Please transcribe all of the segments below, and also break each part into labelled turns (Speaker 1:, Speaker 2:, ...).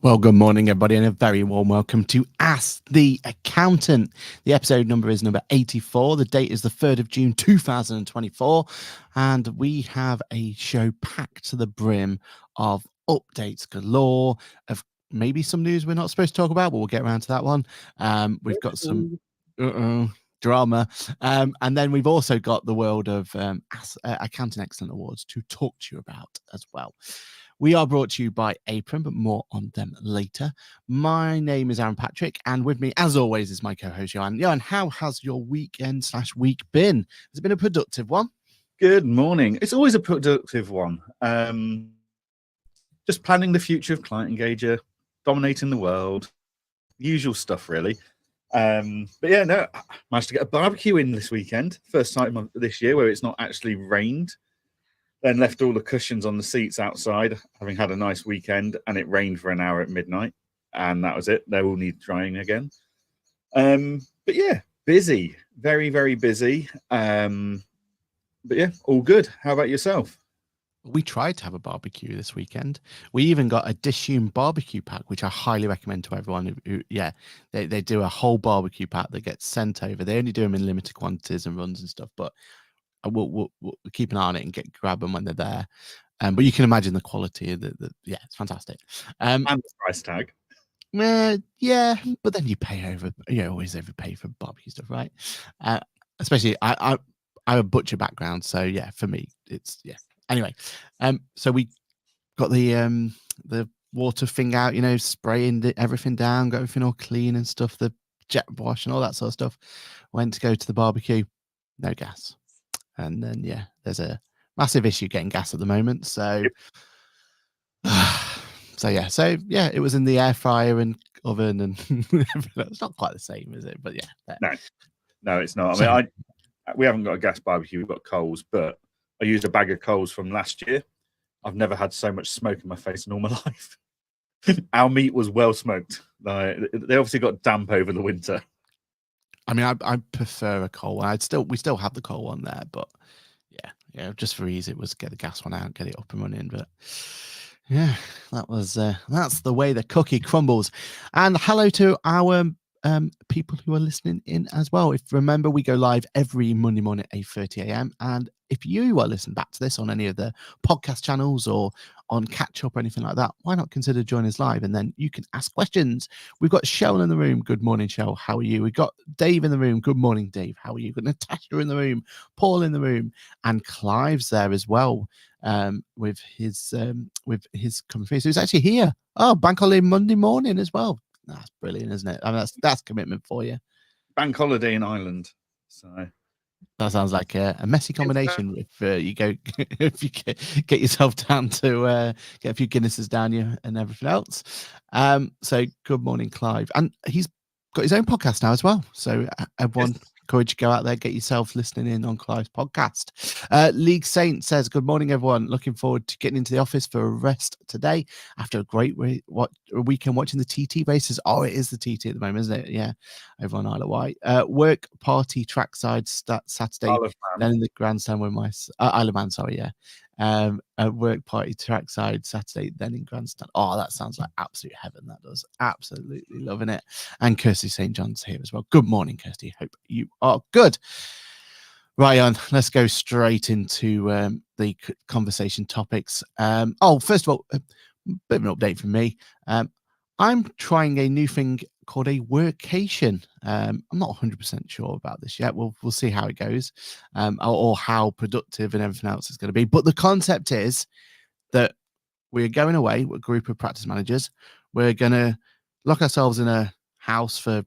Speaker 1: Well, good morning, everybody, and a very warm welcome to Ask the Accountant. The episode number is number 84. The date is the 3rd of June, 2024, and we have a show packed to the brim of updates galore, of maybe some news we're not supposed to talk about, but we'll get around to that one. We've got some drama, and then we've also got the world of Accounting Excellent Awards to talk to you about as well. We are brought to you by Apron, but more on them later. My name is Aaron Patrick, and with me, as always, is my co-host, Johann. Johann, how has your weekend/week been? Has it been a productive one?
Speaker 2: Good morning. It's always a productive one. Just planning the future of Client Engager, dominating the world, usual stuff, really. But yeah, no, I managed to get a barbecue in this weekend. First time this year where it's not actually rained. Then left all the cushions on the seats outside, having had a nice weekend, and it rained for an hour at midnight, and that was it. They all need drying again. But yeah, busy, very, very busy. But yeah, all good. How about yourself?
Speaker 1: We tried to have a barbecue this weekend. We even got a Dishume barbecue pack, which I highly recommend to everyone who they do a whole barbecue pack that gets sent over. They only do them in limited quantities and runs and stuff, but we'll keep an eye on it and grab them when they're there. But you can imagine the quality of yeah, it's fantastic.
Speaker 2: And the price tag.
Speaker 1: Yeah, but then you always overpay for barbecue stuff, right? Especially I have a butcher background, so yeah, for me it's Anyway, so we got the water thing out, spraying everything down, got everything all clean and stuff, the jet wash and all that sort of stuff. Went to go to the barbecue, no gas. And then, there's a massive issue getting gas at the moment. So, it was in the air fryer and oven, and it's not quite the same, is it? But yeah,
Speaker 2: no, it's not. I mean, we haven't got a gas barbecue; we've got coals. But I used a bag of coals from last year. I've never had so much smoke in my face in all my life. Our meat was well smoked. They obviously got damp over the winter.
Speaker 1: I mean, I prefer a coal one. We still have the coal one there, but yeah, just for ease, it was get the gas one out, get it up and running. But yeah, that's the way the cookie crumbles. And hello to our people who are listening in as well. If remember, we go live every Monday morning at 8:30 a.m. And if you are listening back to this on any of the podcast channels or on catch up or anything like that, why not consider joining us live? And then you can ask questions. We've got Cheryl in the room. Good morning, Cheryl. How are you? We've got Dave in the room. Good morning, Dave. How are you? We've got Natasha in the room, Paul in the room, and Clive's there as well. With his coming through. So he's actually here. Oh, bank holiday Monday morning as well. That's brilliant, isn't it? I mean, that's commitment for you.
Speaker 2: Bank holiday in Ireland. So
Speaker 1: that sounds like a messy combination. If you go, if you get yourself down to get a few Guinnesses down you and everything else. So good morning, Clive, and he's got his own podcast now as well. So everyone. Yes. Encourage you to go out there, get yourself listening in on Clive's podcast. League Saint says, good morning, everyone. Looking forward to getting into the office for a rest today after a great weekend watching the TT races. Oh, it is the TT at the moment, isn't it? Yeah, over on Isle of Wight. Work party trackside Saturday, then in the grandstand with my Isle of Man, sorry, yeah. A work party trackside Saturday, then in grandstand. Oh, that sounds like absolute heaven. That does. Absolutely loving it. And Kirsty St. John's here as well. Good morning, Kirsty. Hope you are good. Right on. Let's go straight into the conversation topics. First of all, a bit of an update from me. I'm trying a new thing called a workation. I'm not 100% sure about this yet. We'll see how it goes, or how productive and everything else is going to be. But the concept is that we're going away with a group of practice managers. We're going to lock ourselves in a house for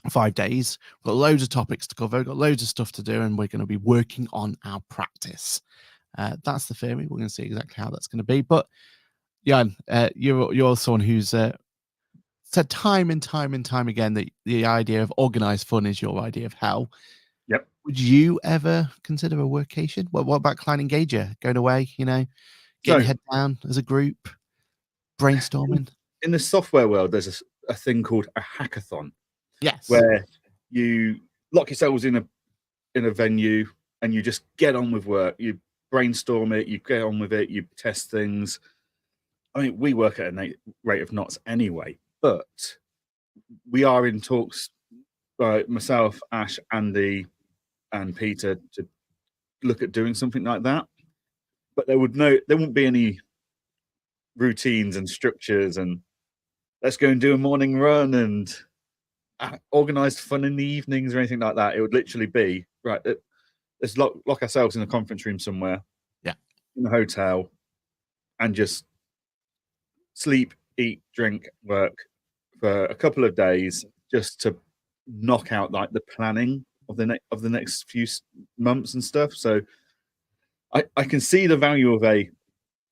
Speaker 1: 5 days. We've got loads of topics to cover, got loads of stuff to do, and we're going to be working on our practice. That's the theory. We're going to see exactly how that's going to be. But Jan, you're someone who's said time and time again that the idea of organized fun is your idea of hell.
Speaker 2: Yep.
Speaker 1: Would you ever consider a workation? What about Client Engager? Going away, get your head down as a group, brainstorming?
Speaker 2: In the software world, there's a thing called a hackathon.
Speaker 1: Yes.
Speaker 2: Where you lock yourselves in a venue and you just get on with work. You brainstorm it, you get on with it, you test things. I mean, we work at a rate of knots anyway, but we are in talks by myself, Ash, Andy, and Peter to look at doing something like that. But there wouldn't be any routines and structures and let's go and do a morning run and organized fun in the evenings or anything like that. It would literally be right. Let's lock ourselves in a conference room somewhere, in the hotel, and just sleep, eat, drink, work for a couple of days, just to knock out like the planning of the next few months and stuff. So I can see the value of a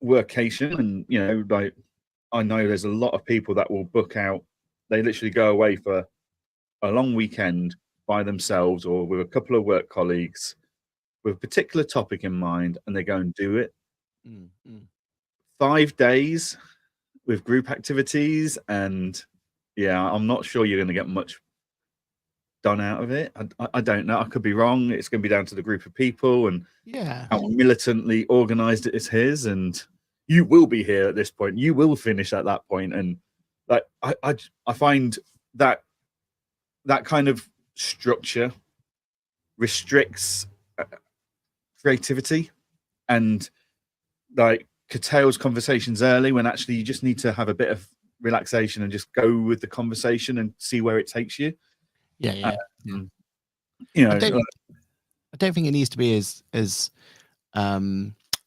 Speaker 2: workation, and like I know there's a lot of people that will book out. They literally go away for a long weekend by themselves or with a couple of work colleagues with a particular topic in mind, and they go and do it. 5 days with group activities, and I'm not sure you're going to get much done out of it. I don't know. I could be wrong. It's going to be down to the group of people and how militantly organized it is. And you will be here at this point. You will finish at that point. And like I find that kind of structure restricts creativity and like curtails conversations early, when actually you just need to have a bit of relaxation and just go with the conversation and see where it takes you.
Speaker 1: I don't think it needs to be as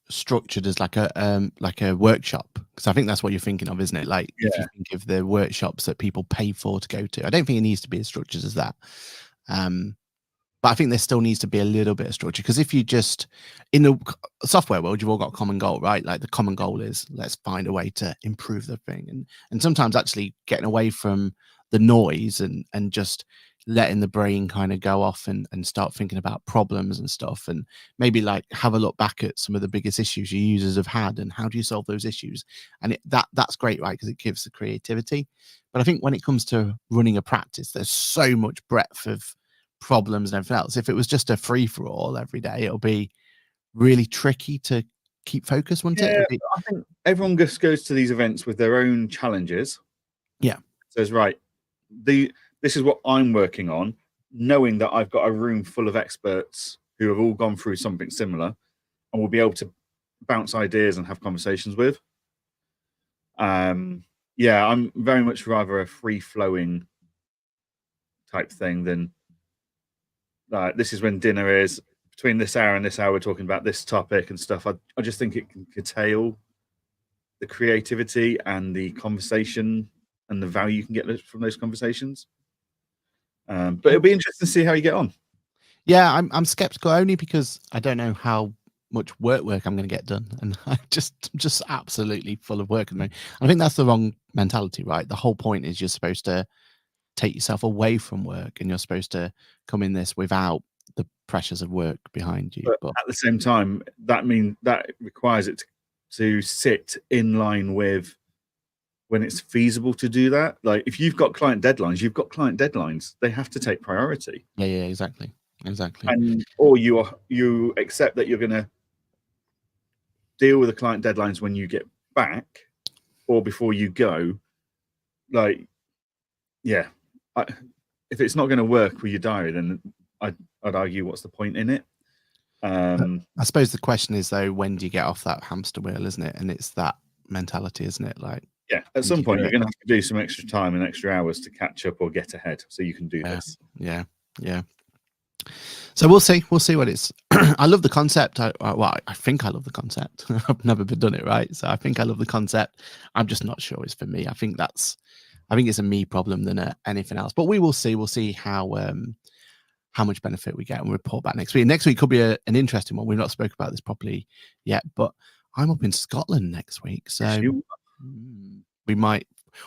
Speaker 1: structured as like a workshop, because I think that's what you're thinking of, isn't it? Like if you think of the workshops that people pay for to go to, I don't think it needs to be as structured as that. But I think there still needs to be a little bit of structure, because if you just, in the software world, you've all got a common goal, right? Like the common goal is let's find a way to improve the thing. And sometimes actually getting away from the noise and just letting the brain kind of go off and start thinking about problems and stuff, and maybe like have a look back at some of the biggest issues your users have had and how do you solve those issues. And that's great, right? Because it gives the creativity. But I think when it comes to running a practice, there's so much breadth of problems and everything else. If it was just a free-for-all every day, it'll be really tricky to keep focus, wouldn't it?
Speaker 2: I think everyone just goes to these events with their own challenges. Says, right, this is what I'm working on, knowing that I've got a room full of experts who have all gone through something similar and will be able to bounce ideas and have conversations with. I'm very much rather a free-flowing type thing than this is when dinner is, between this hour and this hour we're talking about this topic and stuff. I just think it can curtail the creativity and the conversation and the value you can get from those conversations. But it'll be interesting to see how you get on.
Speaker 1: I'm skeptical, only because I don't know how much work I'm going to get done, and I'm just absolutely full of work at the moment. I think that's the wrong mentality, right? The whole point is you're supposed to take yourself away from work, and you're supposed to come in this without the pressures of work behind you.
Speaker 2: But at the same time, that requires it to sit in line with when it's feasible to do that. Like if you've got client deadlines, they have to take priority.
Speaker 1: Exactly.
Speaker 2: And or you accept that you're going to deal with the client deadlines when you get back or before you go. Like if it's not going to work with your diary, then I'd argue what's the point in it.
Speaker 1: I suppose the question is though, when do you get off that hamster wheel, isn't it? And it's that mentality, isn't it? Like
Speaker 2: at some point you're going to have to do some extra time and extra hours to catch up or get ahead so you can do this.
Speaker 1: So we'll see what it's I love the concept. I think I love the concept. I've never done it, right? So I think I love the concept. I'm just not sure it's for me. I think it's a me problem than anything else. But we will see. We'll see how much benefit we get, and we'll report back next week. Next week could be an interesting one. We've not spoken about this properly yet, but I'm up in Scotland next week, so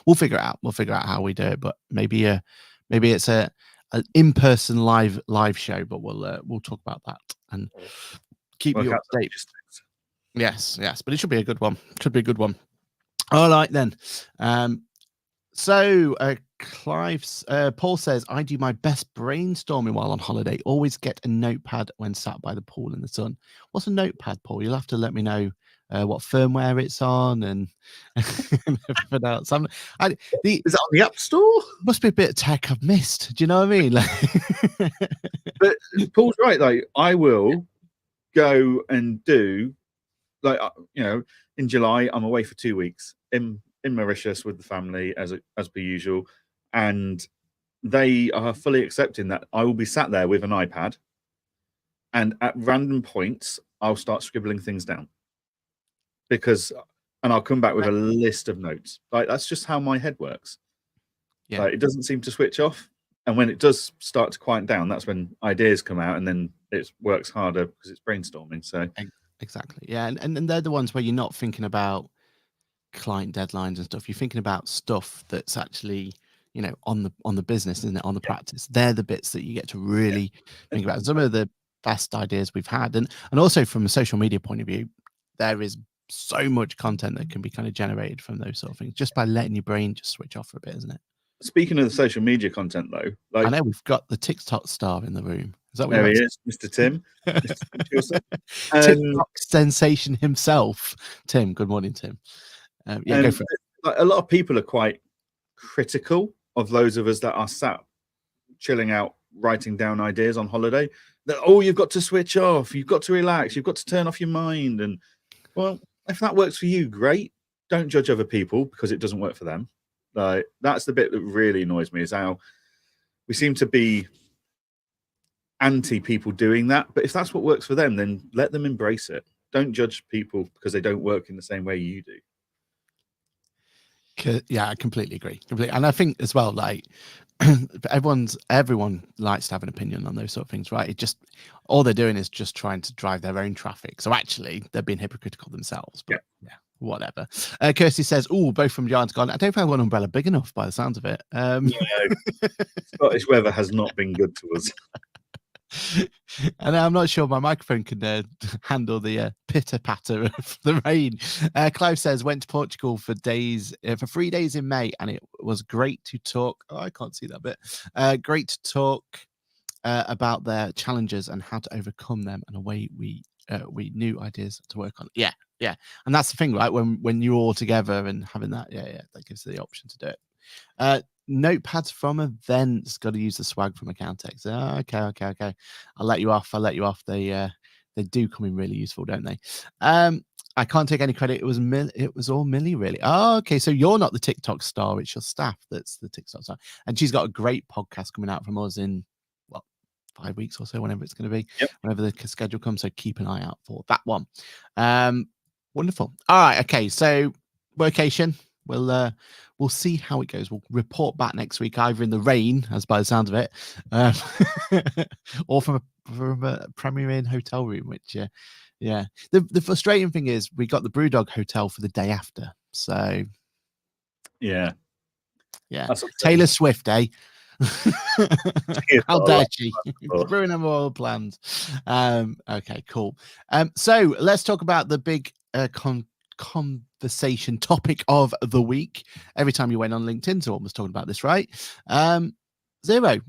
Speaker 1: we'll figure it out. We'll figure out how we do it, but maybe it's an in-person live show. But we'll talk about that and keep you up to date. Yes, but it should be a good one. All right then. So Paul says, I do my best brainstorming while on holiday. Always get a notepad when sat by the pool in the sun. What's a notepad, Paul? You'll have to let me know what firmware it's on, and everything else.
Speaker 2: Is that on the App Store?
Speaker 1: Must be a bit of tech I've missed. Do you know what I mean?
Speaker 2: But Paul's right. Like, I will go and do, like, in July I'm away for 2 weeks in Mauritius with the family as per usual, and they are fully accepting that I will be sat there with an iPad, and at random points I'll start scribbling things down, and I'll come back with a list of notes. Like, that's just how my head works.
Speaker 1: Yeah.
Speaker 2: Like, it doesn't seem to switch off, and when it does start to quiet down, that's when ideas come out, and then it works harder because it's brainstorming. So
Speaker 1: exactly, yeah, and they're the ones where you're not thinking about client deadlines and stuff. You're thinking about stuff that's actually, on the business, isn't it? On the practice. They're the bits that you get to really think about. Some of the best ideas we've had, and also from a social media point of view, there is so much content that can be kind of generated from those sort of things just by letting your brain just switch off for a bit, isn't it?
Speaker 2: Speaking of the social media content, though, like,
Speaker 1: I know we've got the TikTok star in the room. Is that what
Speaker 2: there he is, Mr. Tim?
Speaker 1: TikTok sensation himself, Tim. Good morning, Tim. Go for it.
Speaker 2: Like, a lot of people are quite critical of those of us that are sat chilling out, writing down ideas on holiday. That, you've got to switch off, you've got to relax, you've got to turn off your mind. And, well, if that works for you, great. Don't judge other people because it doesn't work for them. Like, that's the bit that really annoys me, is how we seem to be anti people doing that. But if that's what works for them, then let them embrace it. Don't judge people because they don't work in the same way you do.
Speaker 1: Yeah, I completely agree. And I think as well, like, everyone likes to have an opinion on those sort of things, right? It just, all they're doing is just trying to drive their own traffic. So actually, they're being hypocritical themselves. But yeah, whatever. Kirsty says, both from John's gone. I don't think I have one umbrella big enough by the sounds of it.
Speaker 2: Scottish weather has not been good to us.
Speaker 1: And I'm not sure my microphone can handle the pitter patter of the rain. Clive says, went to Portugal for 3 days in May, and it was great to talk. I can't see that bit. Great to talk about their challenges and how to overcome them, and away we new ideas to work on. Yeah, and that's the thing, right? When you're all together and having that, that gives you the option to do it. Notepads from events, got to use the swag from Accountex. Okay. I'll let you off. They do come in really useful, don't they? I can't take any credit. It was all Millie, really. Oh, okay. So you're not the TikTok star. It's your staff that's the TikTok star. And she's got a great podcast coming out from us in 5 weeks or so, whenever it's going to be, whenever the schedule comes. So keep an eye out for that one. Wonderful. All right. Okay. So workation. We'll see how it goes. We'll report back next week, either in the rain, as by the sound of it, or from a Premier Inn hotel room. Which, the frustrating thing is we got the Brewdog Hotel for the day after. So, yeah. Taylor Swift, eh? How dare she? Ruining our all plans. Okay, cool. So let's talk about the big conversation topic of the week. Every time you went on LinkedIn, someone was talking about this, right? Zero,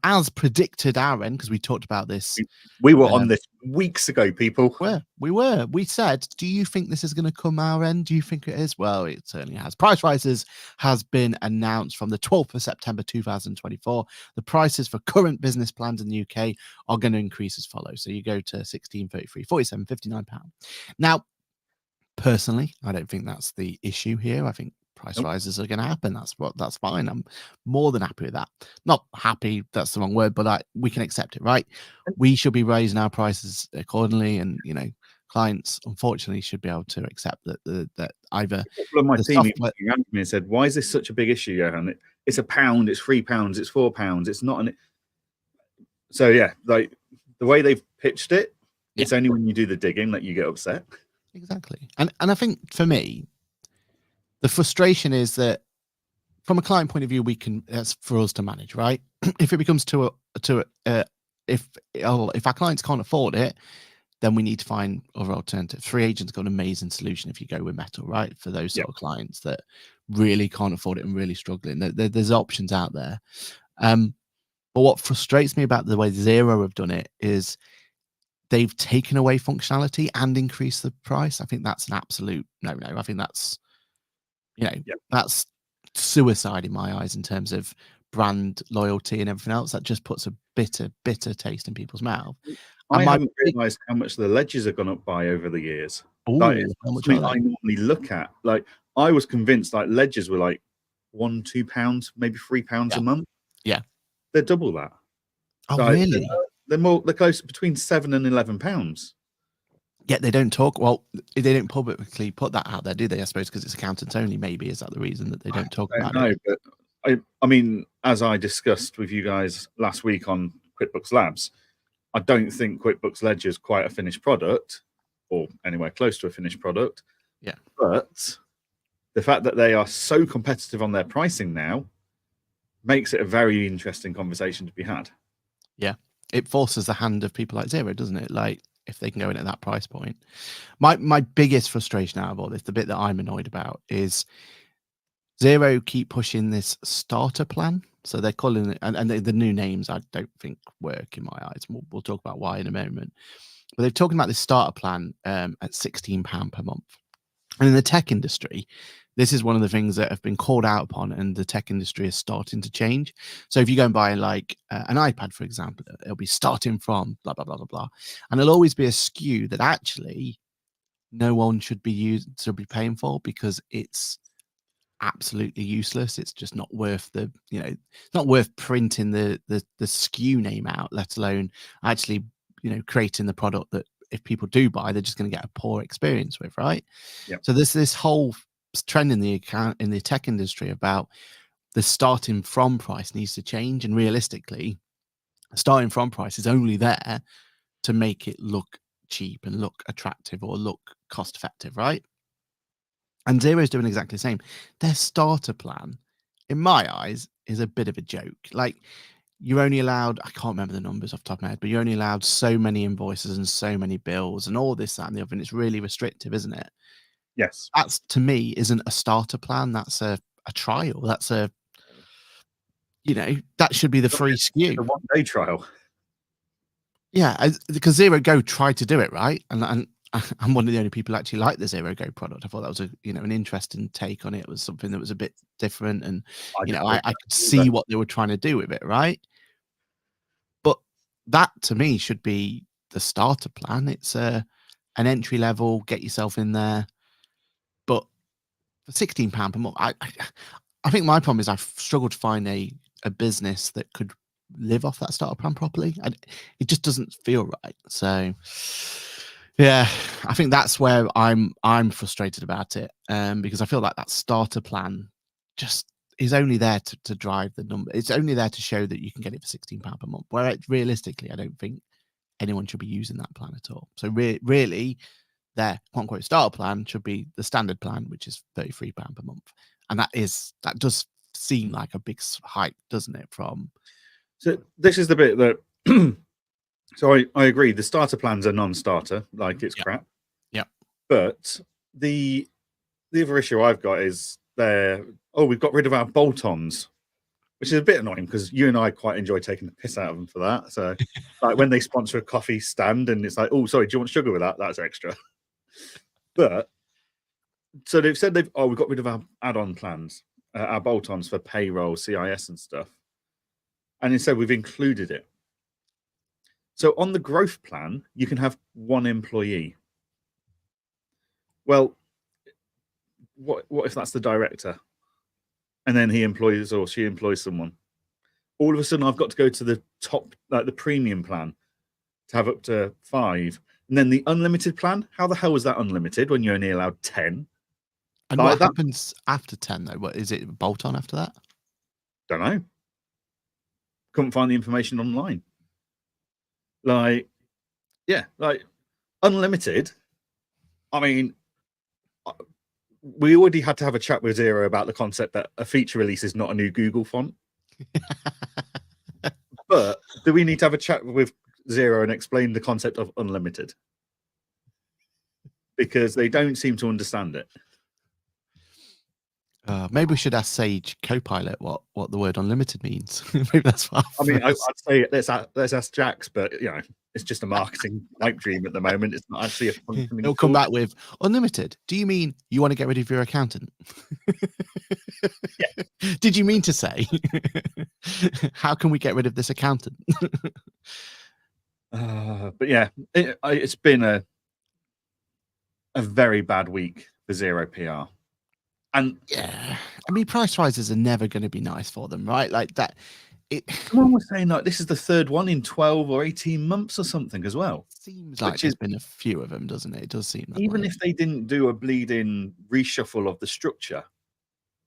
Speaker 1: as predicted, Aaron, because we talked about this.
Speaker 2: We were on this weeks ago, people.
Speaker 1: We said, do you think this is going to come our end? Do you think it is? Well, it certainly has. Price rises has been announced from the 12th of September 2024. The prices for current business plans in the UK are going to increase as follows. So you go to 16.33, 47.59 pound. Now, personally, I don't think that's the issue here. I think price rises are going to happen. That's fine. I'm more than happy with that. Not happy, that's the wrong word, but we can accept it, right? We should be raising our prices accordingly, and clients unfortunately should be able to accept that either
Speaker 2: people on my team ran to me and said, why is this such a big issue, Johann? It's £1, it's £3, it's £4. It's not so like the way they've pitched it, it's only when you do the digging that you get upset.
Speaker 1: Exactly. And I think for me, the frustration is that from a client point of view, that's for us to manage, right? If it becomes if our clients can't afford it, then we need to find other alternatives. Free Agent's got an amazing solution if you go with metal, right? For those sort of clients that really can't afford it and really struggling. There's options out there. But what frustrates me about the way Zero have done it is they've taken away functionality and increased the price, I think that's an absolute no. I think that's, that's suicide in my eyes in terms of brand loyalty and everything else. That just puts a bitter taste in people's mouth.
Speaker 2: I haven't realised how much the ledgers have gone up by over the years. Like, it's
Speaker 1: how much
Speaker 2: something
Speaker 1: are
Speaker 2: I
Speaker 1: they?
Speaker 2: normally look at. Like, I was convinced like ledgers were like £1-2, maybe £3 a month.
Speaker 1: Yeah.
Speaker 2: They're double that.
Speaker 1: Oh,
Speaker 2: like,
Speaker 1: really?
Speaker 2: They're close between £7 and £11.
Speaker 1: Yet they don't talk. Well, they don't publicly put that out there, do they? I suppose because it's accountants only. Maybe is that the reason that they don't talk about it?
Speaker 2: But I mean, as I discussed with you guys last week on QuickBooks Labs, I don't think QuickBooks Ledger is quite a finished product, or anywhere close to a finished product.
Speaker 1: Yeah.
Speaker 2: But the fact that they are so competitive on their pricing now makes it a very interesting conversation to be had.
Speaker 1: Yeah. It forces the hand of people like Xero, doesn't it? Like, if they can go in at that price point. My biggest frustration out of all this, the bit that I'm annoyed about, is Xero keep pushing this starter plan. So they're calling it, and the new names I don't think work in my eyes. We'll talk about why in a moment. But they're talking about this starter plan at £16 per month. And in the tech industry, this is one of the things that have been called out upon, and the tech industry is starting to change. So if you go and buy like an iPad, for example, it'll be starting from blah, blah, blah, blah, blah. And there'll always be a SKU that actually no one should be paying for, because it's absolutely useless. It's just not worth the, it's not worth printing the SKU name out, let alone actually, creating the product that if people do buy, they're just going to get a poor experience with, right?
Speaker 2: Yep.
Speaker 1: So there's this whole trend in the tech industry about the starting from price needs to change, and realistically, starting from price is only there to make it look cheap and look attractive or look cost effective, right? And Xero's doing exactly the same. Their starter plan, in my eyes, is a bit of a joke. Like, you're only allowed, I can't remember the numbers off the top of my head, but you're only allowed so many invoices and so many bills and all this, that, and the other. And it's really restrictive, isn't it?
Speaker 2: Yes.
Speaker 1: That's, to me, isn't a starter plan. That's a trial. That's that should be the free SKU.
Speaker 2: A one-day trial.
Speaker 1: Yeah, because Xero Go tried to do it, right? And I'm one of the only people who actually like the Xero Go product. I thought that was an interesting take on it. It was something that was a bit different, and I could see what they were trying to do with it, right? But that, to me, should be the starter plan. It's an entry level, get yourself in there. But for £16 per month, I think my problem is I've struggled to find a business that could live off that starter plan properly, and it just doesn't feel right. So yeah, I think that's where I'm frustrated about it, because I feel like that starter plan just is only there to drive the number. It's only there to show that you can get it for £16 per month, where realistically I don't think anyone should be using that plan at all. So really their quote unquote starter plan should be the standard plan, which is £33 per month, and that does seem like a big hike, doesn't it?
Speaker 2: So this is the bit that so I agree, the starter plans are non-starter, like it's crap.
Speaker 1: Yeah.
Speaker 2: But the other issue I've got is we've got rid of our bolt-ons, which is a bit annoying because you and I quite enjoy taking the piss out of them for that. So like when they sponsor a coffee stand and it's like, oh, sorry, do you want sugar with that? That's extra. But so they've said we've got rid of our add-on plans, our bolt-ons for payroll, CIS and stuff. And instead we've included it. So on the growth plan, you can have one employee. Well, what if that's the director? And then he employs or she employs someone. All of a sudden, I've got to go to the top, like the premium plan, to have up to 5. And then the unlimited plan, how the hell is that unlimited when you're only allowed 10?
Speaker 1: And what happens after 10, though? What is it, bolt-on after that?
Speaker 2: Don't know. Couldn't find the information online. Like unlimited. I mean, we already had to have a chat with Xero about the concept that a feature release is not a new Google font. But do we need to have a chat with Xero and explain the concept of unlimited? Because they don't seem to understand it.
Speaker 1: Maybe we should ask Sage Copilot what the word unlimited means. Maybe that's what
Speaker 2: I mean, I'd say let's ask Jax, but It's just a marketing pipe dream at the moment. It's not actually a functioning
Speaker 1: It'll come
Speaker 2: tool.
Speaker 1: back with unlimited. Do you mean you want to get rid of your accountant?
Speaker 2: Yeah.
Speaker 1: Did you mean to say, how can we get rid of this accountant?
Speaker 2: But yeah, it's been a very bad week for Zero PR. And
Speaker 1: yeah, I mean, price rises are never going to be nice for them, right? Like that.
Speaker 2: Someone was saying like this is the third one in 12 or 18 months or something as well.
Speaker 1: Seems like there's been a few of them, doesn't it? It does seem that
Speaker 2: even
Speaker 1: way.
Speaker 2: if they didn't do a bleeding reshuffle of the structure,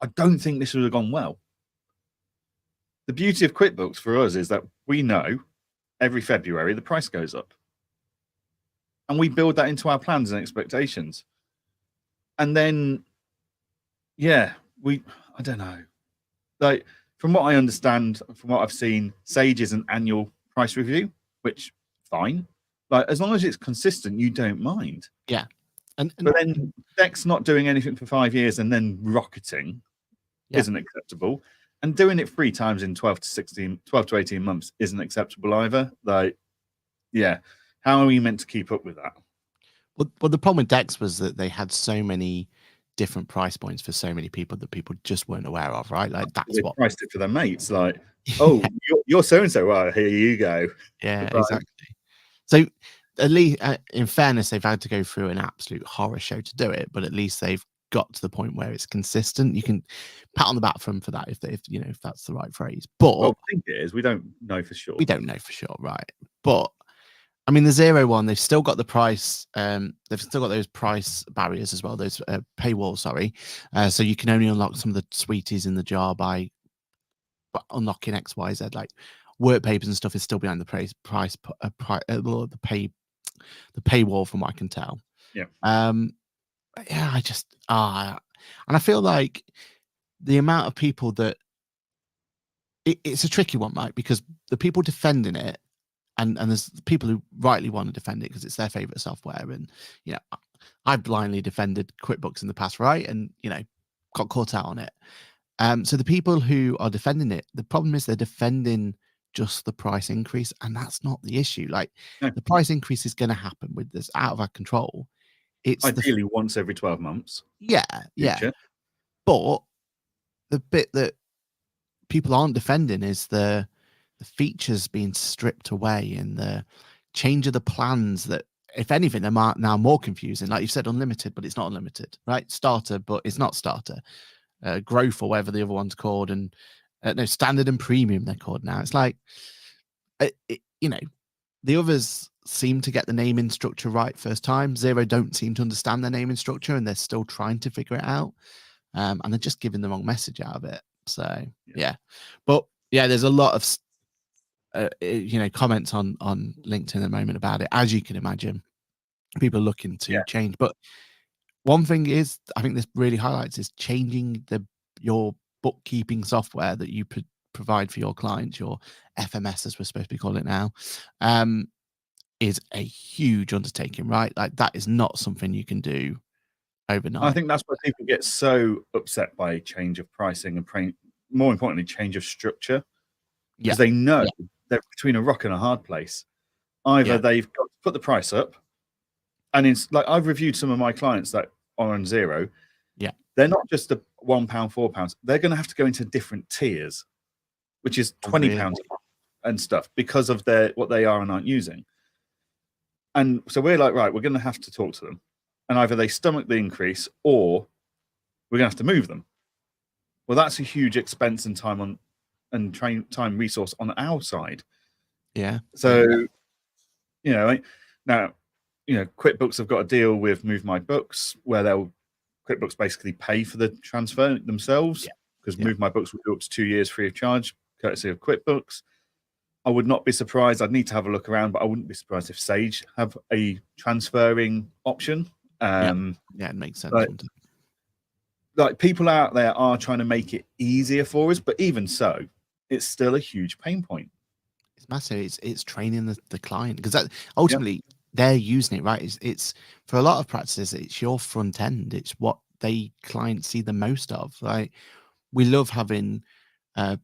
Speaker 2: I don't think this would have gone well. The beauty of QuickBooks for us is that we know every February the price goes up. And we build that into our plans and expectations. And then, yeah, I don't know. Like, from what I understand, from what I've seen, Sage is an annual price review, which fine. Like, as long as it's consistent, you don't mind.
Speaker 1: Yeah.
Speaker 2: But then Deck's not doing anything for 5 years and then rocketing isn't acceptable. And doing it 3 times in 12 to 18 months isn't acceptable either. Like, yeah. How are we meant to keep up with that?
Speaker 1: Well, the problem with Dex was that they had so many different price points for so many people that people just weren't aware of, right? Like that's
Speaker 2: they
Speaker 1: what
Speaker 2: priced it for their mates. Like, oh, you're so and so. Well, here you go.
Speaker 1: Yeah, exactly. So at least, in fairness, they've had to go through an absolute horror show to do it, but at least they've got to the point where it's consistent. You can pat on the back for them for that if that's the right phrase. But
Speaker 2: I think it is. We don't know for sure.
Speaker 1: We don't know for sure, right? But I mean, the Zero one, they've still got the price. They've still got those price barriers as well. Those paywalls, sorry. So you can only unlock some of the sweeties in the jar by unlocking X, Y, Z. Like work papers and stuff is still behind the the paywall, from what I can tell.
Speaker 2: Yeah.
Speaker 1: Yeah. I just and I feel like the amount of people that it's a tricky one, right? Because the people defending it. And there's people who rightly want to defend it because it's their favorite software. And, I've blindly defended QuickBooks in the past, right? And, got caught out on it. So the people who are defending it, the problem is they're defending just the price increase. And that's not the issue. Like the price increase is going to happen with this out of our control. It's
Speaker 2: ideally once every 12 months.
Speaker 1: Yeah. But the bit that people aren't defending is the features being stripped away and the change of the plans that, if anything, they're now more confusing. Like you said, unlimited, but it's not unlimited, right? Starter, but it's not starter. Growth or whatever the other one's called, and no, standard and premium they're called now. It's like, the others seem to get the naming structure right first time. Zero don't seem to understand their naming structure, and they're still trying to figure it out. And they're just giving the wrong message out of it. So yeah, but yeah, there's a lot of comments on LinkedIn at the moment about it, as you can imagine. People are looking to change, but one thing is, I think this really highlights, is changing your bookkeeping software that you provide for your clients, your FMS as we're supposed to be calling it now, is a huge undertaking, right? Like that is not something you can do overnight.
Speaker 2: I think that's why people get so upset by change of pricing and more importantly, change of structure, because they know they're between a rock and a hard place. Either they've got to put the price up, and it's like I've reviewed some of my clients that are on Zero.
Speaker 1: Yeah,
Speaker 2: they're not just the £1, £4. They're going to have to go into different tiers, which is £20 and stuff because of what they are and aren't using. And so we're like, right, we're going to have to talk to them, and either they stomach the increase or we're going to have to move them. Well, that's a huge expense and time resource on our side.
Speaker 1: Yeah.
Speaker 2: So, now, QuickBooks have got a deal with Move My Books where QuickBooks basically pay for the transfer themselves, because Move My Books will do up to 2 years free of charge, courtesy of QuickBooks. I would not be surprised. I'd need to have a look around, but I wouldn't be surprised if Sage have a transferring option.
Speaker 1: It makes sense.
Speaker 2: Like people out there are trying to make it easier for us, but even so, it's still a huge pain point.
Speaker 1: It's massive. It's training the client, because that ultimately they're using it, right? It's for a lot of practices, it's your front end. It's what clients see the most of. Like we love having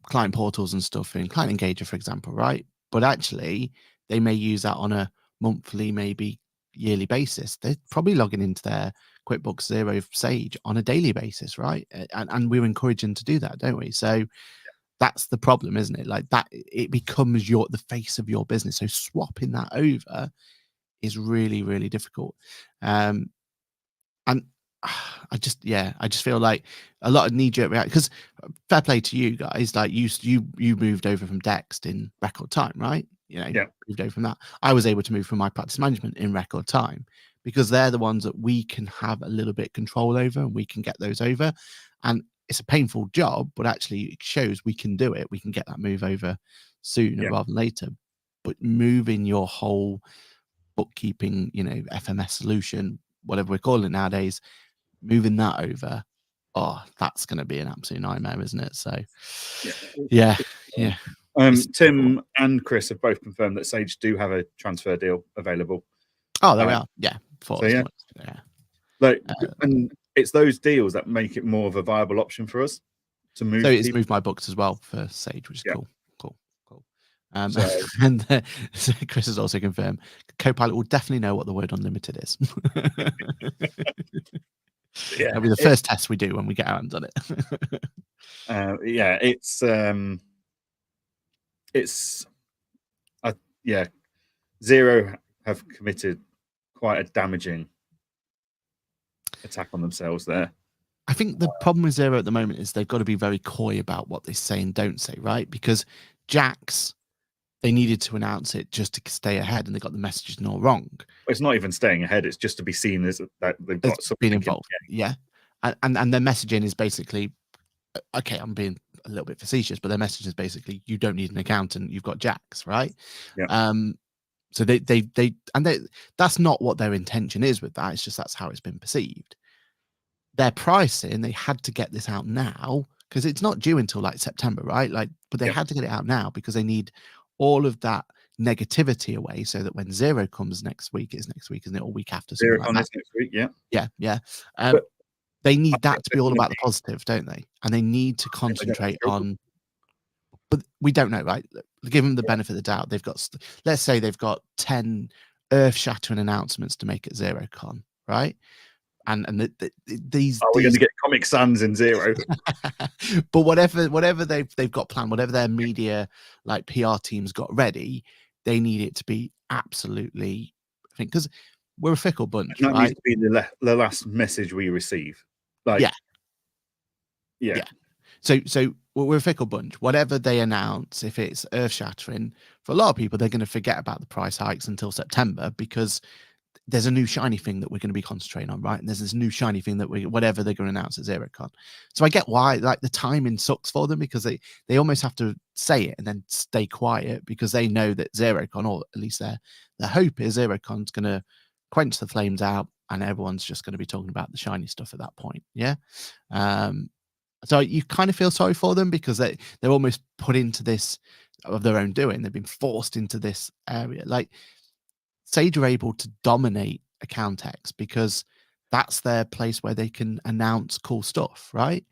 Speaker 1: client portals and stuff in Client Engager, for example, right? But actually, they may use that on a monthly, maybe yearly basis. They're probably logging into their QuickBooks Zero Sage on a daily basis, right? And we're encouraging to do that, don't we? So that's the problem, isn't it? Like that, it becomes the face of your business. So swapping that over is really, really difficult. And I just feel like a lot of knee-jerk reaction, because fair play to you guys, like you moved over from Dext in record time, right? Moved over from that. I was able to move from my practice management in record time because they're the ones that we can have a little bit control over, and we can get those over. And it's a painful job, but actually it shows we can do it. We can get that move over sooner rather than later. But moving your whole bookkeeping, FMS solution, whatever we're calling it nowadays, moving that over, that's going to be an absolute nightmare, isn't it? So yeah.
Speaker 2: Tim and Chris have both confirmed that Sage do have a transfer deal available.
Speaker 1: Oh, there we are. Yeah.
Speaker 2: And it's those deals that make it more of a viable option for us to move.
Speaker 1: So it's moved my books as well for Sage, which is cool. And so Chris has also confirmed Copilot will definitely know what the word unlimited is. That'll be the first test we do when we get out and done
Speaker 2: it. Xero have committed quite a damaging attack on themselves there.
Speaker 1: I think the problem with Xero at the moment is they've got to be very coy about what they say and don't say, right? Because Jax, they needed to announce it just to stay ahead, and they got the messages all wrong.
Speaker 2: It's not even staying ahead; it's just to be seen as that they've got something
Speaker 1: been involved. And their messaging is basically, okay, I'm being a little bit facetious, but their message is basically, you don't need an accountant, you've got Jax, right? So that's not what their intention is with that. It's just that's how it's been perceived. Their pricing, they had to get this out now because it's not due until like September, right? But they had to get it out now because they need all of that negativity away, so that when Xero comes next week, it's next week, isn't it? Or week after.
Speaker 2: Xero comes next week,
Speaker 1: yeah. They need that to be all about the positive, don't they? And they need to concentrate on. But we don't know, right? Give them the benefit of the doubt. They've got, let's say, they've got 10 earth-shattering announcements to make at XeroCon, right? And these.
Speaker 2: We're going to get Comic Sans in Xero.
Speaker 1: But whatever they've got planned, whatever their media like PR teams got ready, they need it to be absolutely. I think because we're a fickle bunch,
Speaker 2: and that
Speaker 1: right?
Speaker 2: needs to be the last message we receive.
Speaker 1: So we're a fickle bunch. Whatever they announce, if it's earth shattering, for a lot of people, they're going to forget about the price hikes until September because there's a new shiny thing that we're going to be concentrating on, right? And there's this new shiny thing that whatever they're going to announce at XeroCon. So I get why, like, the timing sucks for them because they almost have to say it and then stay quiet because they know that XeroCon, or at least their hope is XeroCon's going to quench the flames out and everyone's just going to be talking about the shiny stuff at that point. So you kind of feel sorry for them because they're almost put into this of their own doing. They've been forced into this area. Like Sage are able to dominate Accountex because that's their place where they can announce cool stuff, right?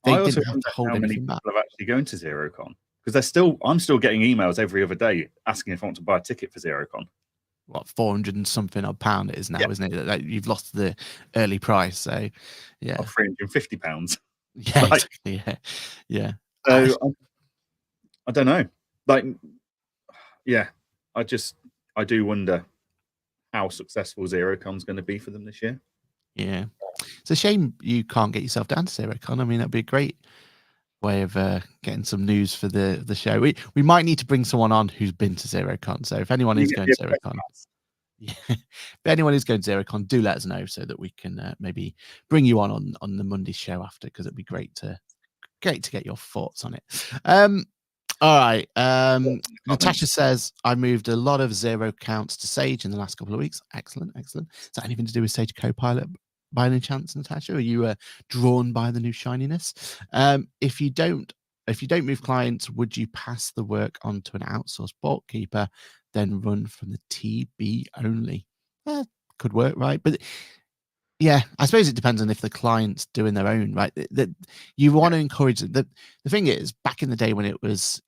Speaker 1: They didn't have to hold anything back.
Speaker 2: People have actually going to XeroCon because I'm still getting emails every other day asking if I want to buy a ticket for XeroCon.
Speaker 1: What, 400 and something odd pound it is now, isn't it? Like, you've lost the early price, so yeah,
Speaker 2: £350.
Speaker 1: Yeah, exactly. Yeah.
Speaker 2: So I don't know. Like, I do wonder how successful XeroCon's going to be for them this year.
Speaker 1: Yeah, it's a shame you can't get yourself down to XeroCon. I mean, that'd be a great way of getting some news for the show. We might need to bring someone on who's been to XeroCon. So if anyone is going to XeroCon, if anyone is going to XeroCon, do let us know so that we can maybe bring you on the Monday show after, because it'd be great to get your thoughts on it. All right. Natasha says, I moved a lot of Xero accounts to Sage in the last couple of weeks. Excellent. Is that anything to do with Sage Copilot by any chance, Natasha? Are you drawn by the new shininess? If you don't move clients, would you pass the work on to an outsourced bookkeeper, then run from the TB only? Could work, right? But yeah, I suppose it depends on if the client's doing their own, right? You want to encourage it. The thing is, back in the day when it was,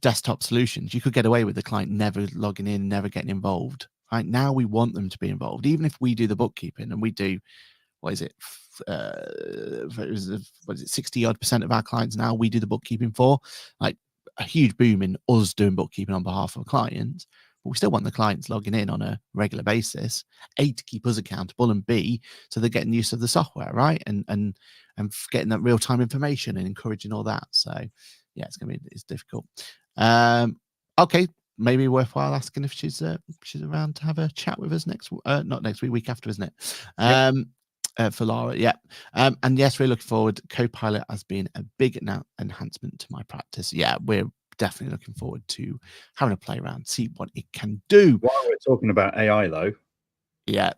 Speaker 1: desktop solutions, you could get away with the client never logging in, never getting involved. Right now, we want them to be involved, even if we do the bookkeeping and we do, what is it? What is it? 60% of our clients now we do the bookkeeping for. Like a huge boom in us doing bookkeeping on behalf of a client. But we still want the clients logging in on a regular basis, A, to keep us accountable, and B, so they're getting use of the software, right? And getting that real-time information and encouraging all that. So yeah, it's difficult. Okay, maybe worthwhile asking if she's around to have a chat with us not next week, week after, isn't it? For Laura, yeah. And yes, we're looking forward. Copilot has been a big enhancement to my practice. Yeah, we're definitely looking forward to having a play around, see what it can do.
Speaker 2: While we're talking about AI, though,
Speaker 1: yeah,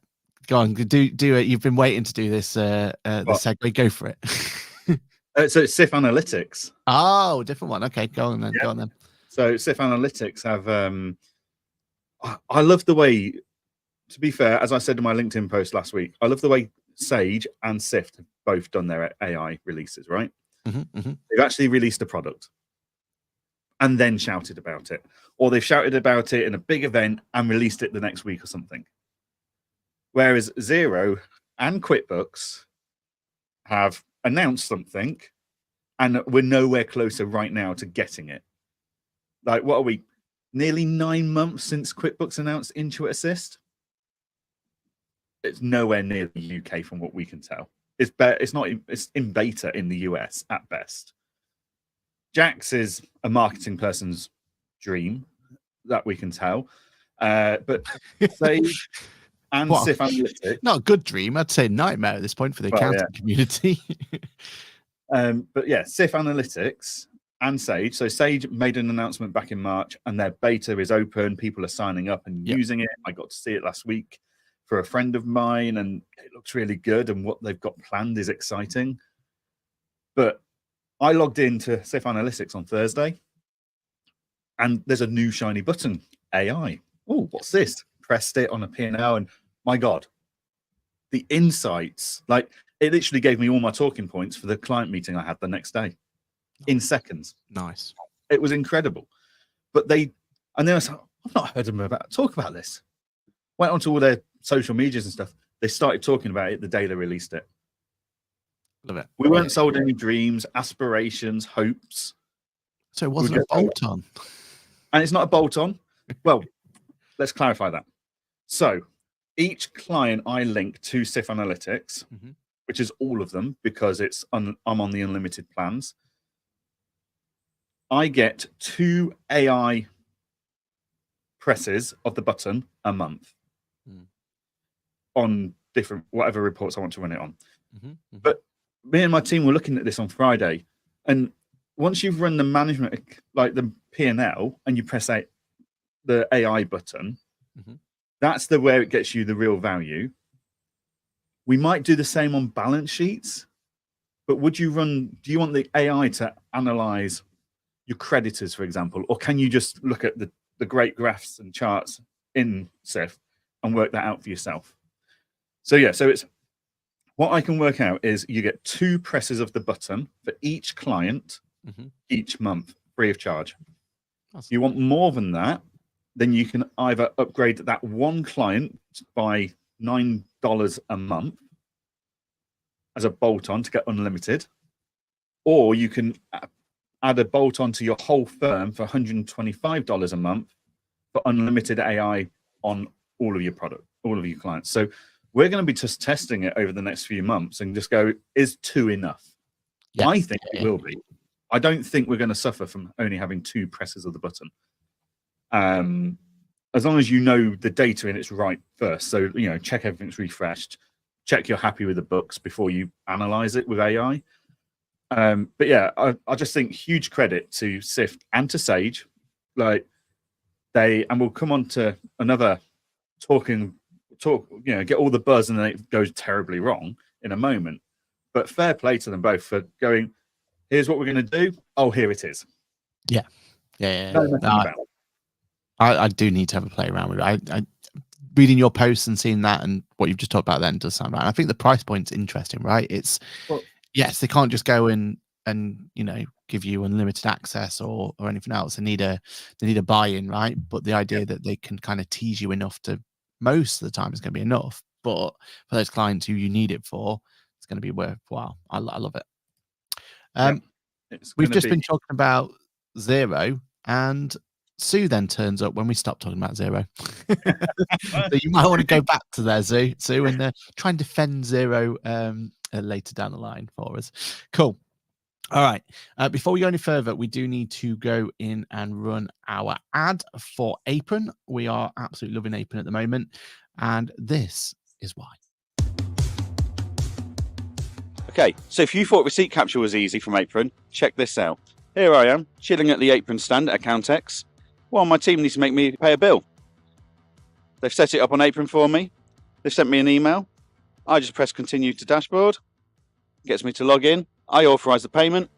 Speaker 1: go on, do it. You've been waiting to do this. The segue, go for it.
Speaker 2: So it's SIF Analytics.
Speaker 1: Oh, different one. Okay, go on then.
Speaker 2: Yeah.
Speaker 1: Go on then.
Speaker 2: So SIF Analytics have. I love the way. To be fair, as I said in my LinkedIn post last week, I love the way Sage and Sift have both done their AI releases, right? They've actually released a product and then shouted about it, or they've shouted about it in a big event and released it the next week or something. Whereas Xero and QuickBooks have announced something and we're nowhere closer right now to getting it. Like, what are we? Nearly 9 months since QuickBooks announced Intuit Assist. It's nowhere near the UK from what we can tell. It's in beta in the US at best. Jax is a marketing person's dream, that we can tell. But Sage and SIF Analytics,
Speaker 1: not a good dream, I'd say nightmare at this point for the accounting community.
Speaker 2: But yeah, SIF Analytics and Sage. So Sage made an announcement back in March, and their beta is open. People are signing up and using it. I got to see it last week for a friend of mine, and it looks really good, and what they've got planned is exciting. But I logged into SIF Analytics on Thursday, and there's a new shiny button, AI. Oh, what's this? Pressed it on a P&L, and my God, the insights, like, it literally gave me all my talking points for the client meeting I had the next day in seconds.
Speaker 1: Nice.
Speaker 2: It was incredible. But then I was like, I've not heard them talk about this. Went onto all their social medias and stuff. They started talking about it the day they released it.
Speaker 1: Love it.
Speaker 2: We weren't sold any dreams, aspirations, hopes.
Speaker 1: So it wasn't a bolt-on.
Speaker 2: And it's not a bolt-on. Well, let's clarify that. So each client I link to SIF Analytics, which is all of them because I'm on the unlimited plans, I get 2 AI presses of the button a month on different whatever reports I want to run it on. But me and my team were looking at this on Friday, and once you've run the management, like the P&L, and you press the AI button, that's where it gets you the real value. We might do the same on balance sheets, but do you want the AI to analyze your creditors, for example, or can you just look at the great graphs and charts in SIF and work that out for yourself? So yeah, so it's what I can work out is you get 2 presses of the button for each client each month, free of charge. Awesome. You want more than that, then you can either upgrade that one client by $9 a month as a bolt-on to get unlimited, or you can add a bolt-on to your whole firm for $125 a month for unlimited AI on all of your clients. So we're going to be just testing it over the next few months and just go, is 2 enough? Yeah. I think it will be. I don't think we're going to suffer from only having 2 presses of the button. As long as you know the data and it's right first. So, check everything's refreshed, check you're happy with the books before you analyze it with AI. But yeah, I just think huge credit to SIFT and to Sage. And we'll come on to another talk, get all the buzz and then it goes terribly wrong in a moment. But fair play to them both for going, here's what we're going to do. Oh, here it is.
Speaker 1: Yeah. I do need to have a play around with it. I reading your posts and seeing that and what you've just talked about then does sound right. And I think the price point's interesting, right? Yes, they can't just go and and give you unlimited access or anything else. They need a buy-in, right? But the idea that they can kind of tease you enough to, most of the time it's going to be enough, but for those clients who you need it for, it's going to be worthwhile. I love it. We've just been talking about Zero, and Sue then turns up when we stop talking about Zero. So you might want to go back to there, Sue, and try and defend Zero later down the line for us. Cool. All right. Before we go any further, we do need to go in and run our ad for Apron. We are absolutely loving Apron at the moment, and this is why.
Speaker 3: Okay, so if you thought receipt capture was easy from Apron, check this out. Here I am, chilling at the Apron stand at AccountX, while my team needs to make me pay a bill. They've set it up on Apron for me. They've sent me an email. I just press continue to dashboard. Gets me to log in. I authorise the payment.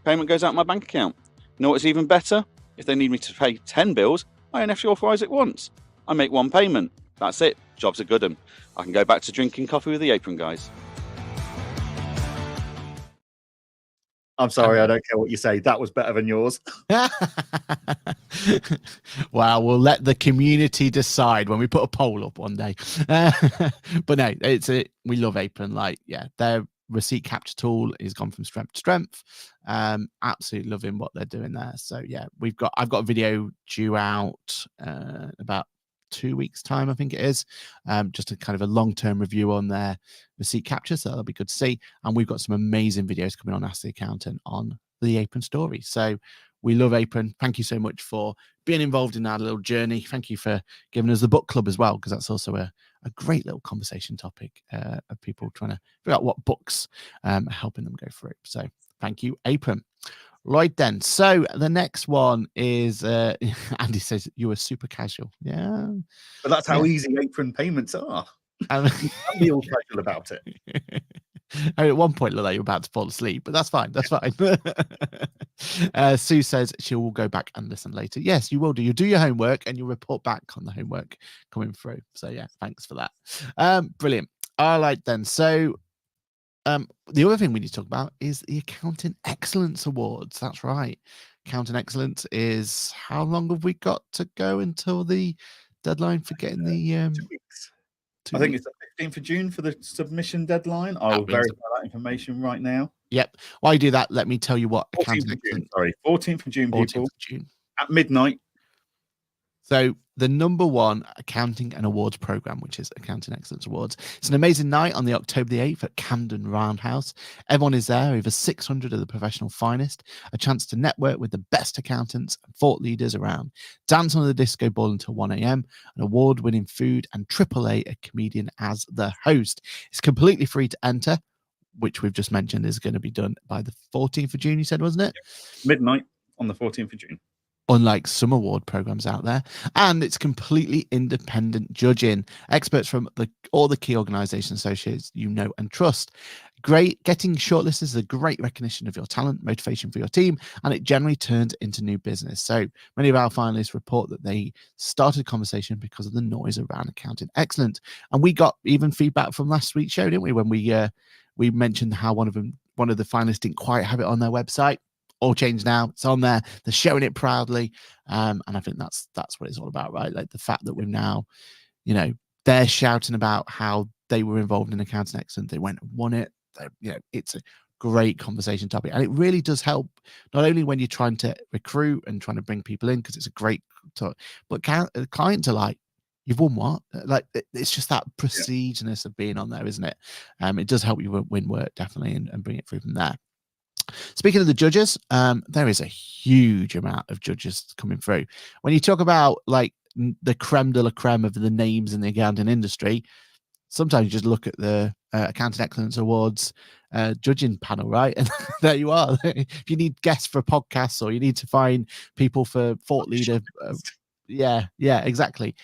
Speaker 3: Payment goes out my bank account. You know what's even better? If they need me to pay 10 bills, I only have to authorise it once. I make one payment. That's it. Job's a good one. I can go back to drinking coffee with the Apron guys.
Speaker 2: I'm sorry, I don't care what you say. That was better than yours.
Speaker 1: Well, we'll let the community decide when we put a poll up one day. But no, we love Apron. Their receipt capture tool is gone from strength to strength. Absolutely loving what they're doing there. So yeah, I've got a video due out about 2 weeks time, I think it is, just a kind of a long-term review on their receipt capture, so that'll be good to see. And we've got some amazing videos coming on Ask the Accountant on the Apron story. So we love Apron. Thank you so much for being involved in our little journey. Thank you for giving us the book club as well, because that's also a great little conversation topic of people trying to figure out what books are helping them go through. So thank you, Apron. Right then, so the next one is Andy says you were super casual. Yeah,
Speaker 2: but that's how easy Apron payments are. Be all casual about it.
Speaker 1: At one point, looked like you were about to fall asleep, but that's fine. That's fine. Sue says she will go back and listen later. Yes, you will do. You'll do your homework and you'll report back on the homework coming through. So yeah, thanks for that. Brilliant. All right then. So the other thing we need to talk about is the Accounting Excellence Awards. That's right. Accounting Excellence is, how long have we got to go until the deadline for getting the
Speaker 2: 2 weeks? I think it's the 15th of June for the submission deadline. I'll verify that information right now.
Speaker 1: Yep. While you do that, let me tell you what
Speaker 2: 14th of June,
Speaker 1: 14th
Speaker 2: people.
Speaker 1: of June.
Speaker 2: At midnight.
Speaker 1: So the #1 accounting and awards program, which is Accounting Excellence Awards. It's an amazing night on the October the 8th at Camden Roundhouse. Everyone is there, over 600 of the professional finest, a chance to network with the best accountants and thought leaders around, dance on the disco ball until 1 a.m, an award-winning food, and AAA a comedian as the host. It's completely free to enter, which we've just mentioned is going to be done by the 14th of June, you said, wasn't it?
Speaker 2: Midnight on the 14th of June.
Speaker 1: Unlike some award programs out there, and it's completely independent judging, experts from all the key organizations, associates you know and trust. Great. Getting shortlisted is a great recognition of your talent, motivation for your team, and it generally turns into new business. So many of our finalists report that they started a conversation because of the noise around Accounting Excellence. And we got even feedback from last week's show, didn't we, when we mentioned how one of the finalists didn't quite have it on their website. All changed now. It's on there. They're showing it proudly. And I think that's what it's all about, right? Like the fact that we're now, they're shouting about how they were involved in Accounting Excellence. They went and won it. It's a great conversation topic. And it really does help, not only when you're trying to recruit and trying to bring people in, because it's a great talk, but clients are like, you've won what? Like, it's just that prestiginess of being on there, isn't it? It does help you win work, definitely, and bring it through from there. Speaking of the judges, there is a huge amount of judges coming through. When you talk about like the creme de la creme of the names in the accounting industry, sometimes you just look at the Accounting Excellence Awards judging panel, right? And there you are. If you need guests for podcasts or you need to find people for thought leader, yeah, exactly.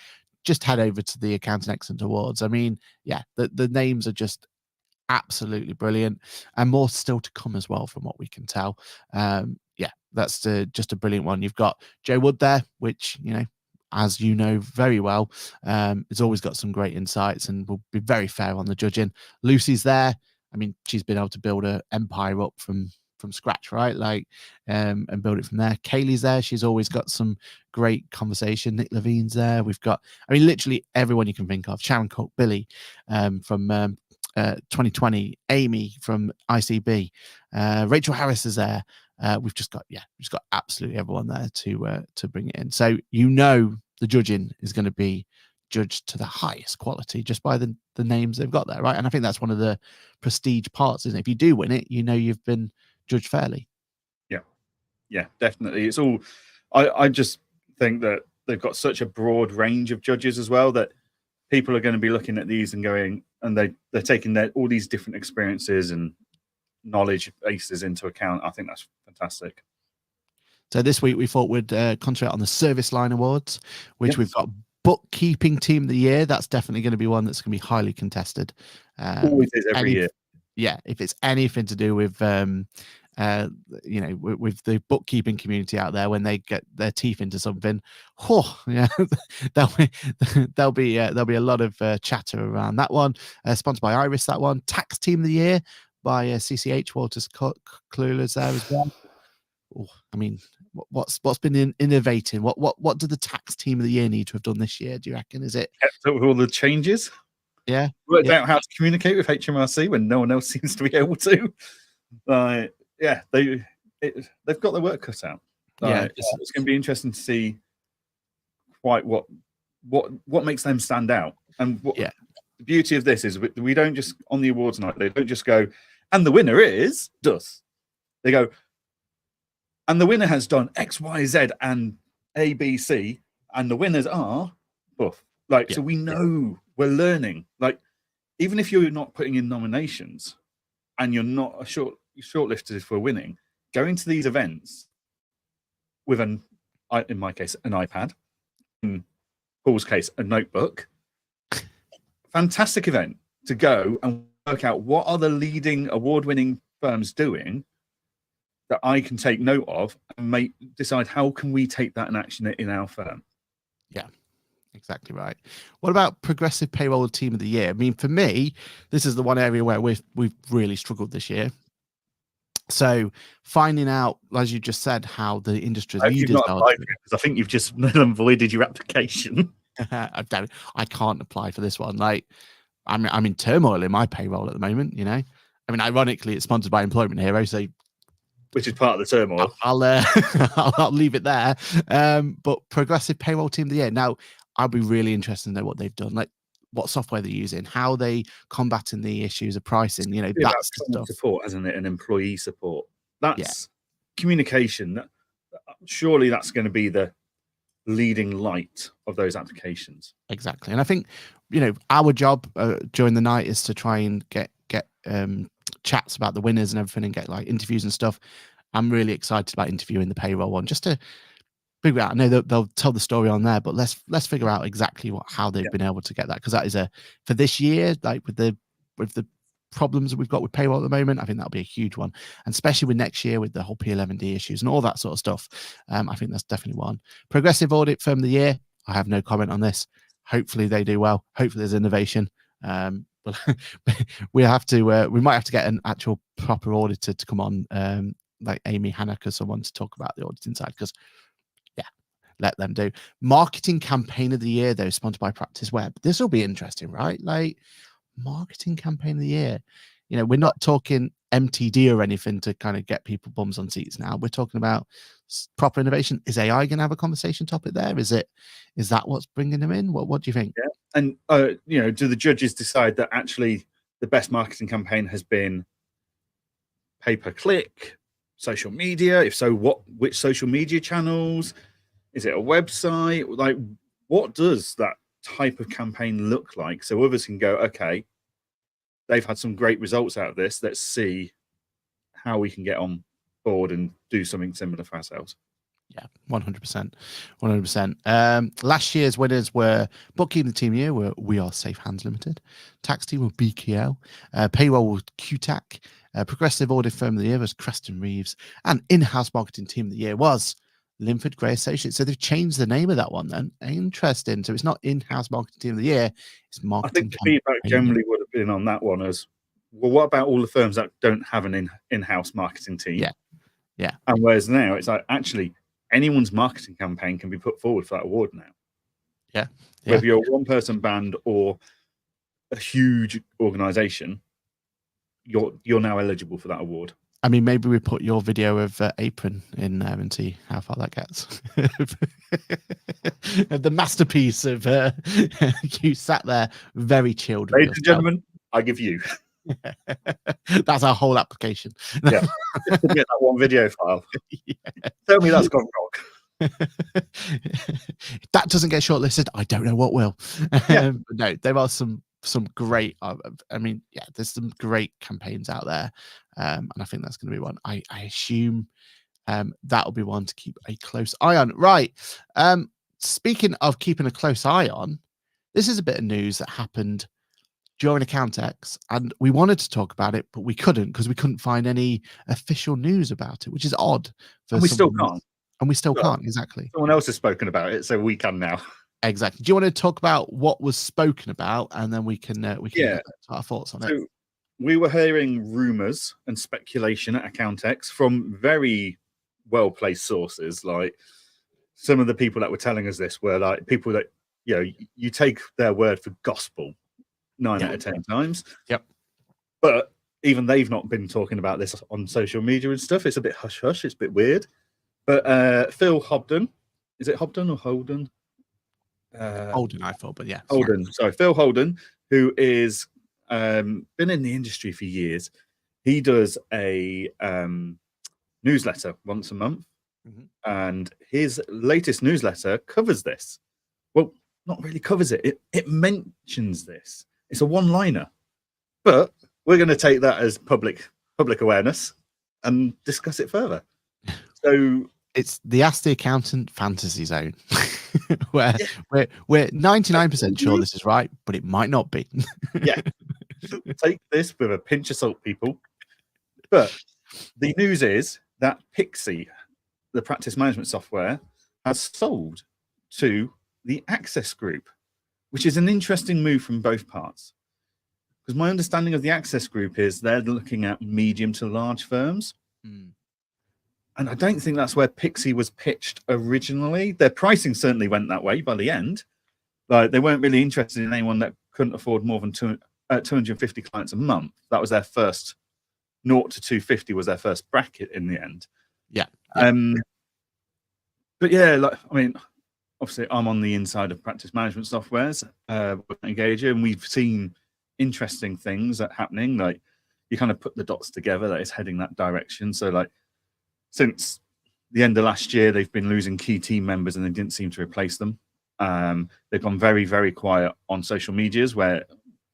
Speaker 1: Just head over to the Accounting Excellence Awards. I mean, yeah, the names are just absolutely brilliant, and more still to come as well from what we can tell. That's just a brilliant one. You've got Joe Wood there, which as you know very well, has always got some great insights and will be very fair on the judging. Lucy's there. I mean, she's been able to build an empire up from from scratch, right? Like, and build it from there. Kaylee's there. She's always got some great conversation. Nick Levine's there. We've got, I mean, literally everyone you can think of. Sharon Cook, Billy from 2020, Amy from ICB, Rachel Harris is there. We've just got absolutely everyone there to bring it in. So the judging is going to be judged to the highest quality just by the names they've got there, right? And I think that's one of the prestige parts, isn't it? If you do win it, you've been judged fairly.
Speaker 2: Yeah, definitely. It's all. I just think that they've got such a broad range of judges as well that people are going to be looking at these and going, and they're taking all these different experiences and knowledge bases into account. I think that's fantastic.
Speaker 1: So this week we thought we'd concentrate on the Service Line Awards, which we've got Bookkeeping Team of the Year. That's definitely going to be one that's going to be highly contested.
Speaker 2: Always is every year.
Speaker 1: Yeah, if it's anything to do with with the bookkeeping community out there, when they get their teeth into something, there'll be a lot of chatter around that one. Sponsored by Iris, that one. Tax Team of the Year by CCH. Walter's Clueless there as well. I mean, what's been innovating? What did the Tax Team of the Year need to have done this year? Do you reckon? Is it
Speaker 2: kept up with all the changes?
Speaker 1: Yeah,
Speaker 2: worked out how to communicate with HMRC when no one else seems to be able to. They've got their work cut out. It's going to be interesting to see quite what makes them stand out. And the beauty of this is we don't just, on the awards night, they don't just go, and the winner is Dus. They go, and the winner has done X, Y, Z, and A, B, C, and the winners are Buff. So we know we're learning. Like, even if you're not putting in nominations and you're not shortlisted for winning, going to these events with in my case, an iPad, in Paul's case, a notebook, fantastic event to go and work out what are the leading award-winning firms doing that I can take note of and decide how can we take that and action it in our firm.
Speaker 1: Yeah, exactly right. What about Progressive Payroll Team of the Year? I mean, for me, this is the one area where we've really struggled this year. So finding out, as you just said, how the industry leaders are.
Speaker 2: Because I think you've just avoided your application.
Speaker 1: I can't apply for this one. Like, I'm in turmoil in my payroll at the moment. I mean, ironically, it's sponsored by Employment Hero, so
Speaker 2: which is part of the turmoil.
Speaker 1: I'll leave it there. But Progressive Payroll Team of the Year. Now, I'll be really interested to know what they've done, like what software they're using, how they combating the issues of pricing. That's the stuff.
Speaker 2: Support, isn't it? And employee support. That's communication. Surely that's going to be the leading light of those applications.
Speaker 1: Exactly. And I think, our job during the night is to try and get chats about the winners and everything and get like interviews and stuff. I'm really excited about interviewing the payroll one, just to figure out. I know they'll tell the story on there, but let's figure out exactly how they've been able to get that, because that is for this year, like with the problems that we've got with payroll at the moment. I think that'll be a huge one, and especially with next year with the whole P11D issues and all that sort of stuff. I think that's definitely one. Progressive Audit Firm of the Year. I have no comment on this. Hopefully they do well. Hopefully there's innovation. But we might have to get an actual proper auditor to come on, like Amy Hannock or someone, to talk about the auditing side, because let them do. Marketing Campaign of the Year, though, sponsored by Practice Web. This will be interesting, right? Like, Marketing Campaign of the Year. We're not talking MTD or anything to kind of get people bums on seats now. We're talking about proper innovation. Is AI going to have a conversation topic there? Is that what's bringing them in? What do you think?
Speaker 2: Yeah. And do the judges decide that actually the best marketing campaign has been pay-per-click, social media? If so, which social media channels? Is it a website? Like, what does that type of campaign look like? So others can go, okay, they've had some great results out of this. Let's see how we can get on board and do something similar for ourselves.
Speaker 1: Yeah, 100%. 100%. Last year's winners were Bookkeeping Team of the Year were We Are Safe Hands Limited, Tax Team were BKL, Payroll was QTAC, Progressive Audit Firm of the Year was Creston Reeves, and In-House Marketing Team of the Year was Linford Gray Associates. So they've changed the name of that one then. Interesting. So it's not In-House Marketing Team of the Year, it's Marketing.
Speaker 2: I think the feedback generally would have been on that one as well, what about all the firms that don't have an in-house marketing team?
Speaker 1: Yeah.
Speaker 2: And whereas now it's like, actually, anyone's marketing campaign can be put forward for that award now.
Speaker 1: Yeah.
Speaker 2: Whether you're a one-person band or a huge organization, you're now eligible for that award.
Speaker 1: I mean, maybe we put your video of Apron in there and see how far that gets. The masterpiece of you sat there very chilled.
Speaker 2: Ladies and gentlemen, I give you.
Speaker 1: That's our whole application.
Speaker 2: Yeah. Just to get that one video file.
Speaker 1: Yeah.
Speaker 2: Tell me that's gone wrong.
Speaker 1: If that doesn't get shortlisted, I don't know what will.
Speaker 2: Yeah.
Speaker 1: But no, there are some great. I mean, yeah, there's some great campaigns out there, and I think that's going to be one. I assume that'll be one to keep a close eye on. Right. Speaking of keeping a close eye on, this is a bit of news that happened during Accountex, and we wanted to talk about it, but we couldn't because we couldn't find any official news about it, which is odd.
Speaker 2: And we still can't.
Speaker 1: And we still can't, exactly.
Speaker 2: Someone else has spoken about it, so we can now.
Speaker 1: Exactly. Do you want to talk about what was spoken about, and then we can get our thoughts on it?
Speaker 2: So we were hearing rumors and speculation at Accountex from very well-placed sources. Like, some of the people that were telling us this were like people that, you know, you take their word for gospel 9 out of 10 times.
Speaker 1: Yep.
Speaker 2: But even they've not been talking about this on social media and stuff. It's a bit hush hush. It's a bit weird. But Phil Hobden, is it Hobden or Holden?
Speaker 1: Holden, I thought, but yeah.
Speaker 2: Holden. Sorry, Phil Holden, who is been in the industry for years. He does a newsletter once a month, and his latest newsletter covers this. Well, not really covers it. It mentions this. It's a one-liner, but we're going to take that as public public awareness and discuss it further. So
Speaker 1: it's the Ask the Accountant fantasy zone, where we're 99% sure this is right, but it might not be.
Speaker 2: Yeah, take this with a pinch of salt, people. But the news is that Pixie, the practice management software, has sold to the Access Group, which is an interesting move from both parts. Because my understanding of the Access Group is they're looking at medium to large firms.
Speaker 1: Mm.
Speaker 2: And I don't think that's where Pixie was pitched originally. Their pricing certainly went that way by the end. Like, they weren't really interested in anyone that couldn't afford more than 250 clients a month. That was their first, 0 to 250 was their first bracket in the end.
Speaker 1: Yeah.
Speaker 2: But yeah, like, I mean, obviously I'm on the inside of practice management softwares, Engager, and we've seen interesting things that happening. Like, you kind of put the dots together that it's heading that direction. So like, since the end of last year, they've been losing key team members and they didn't seem to replace them. They've gone very, very quiet on social medias where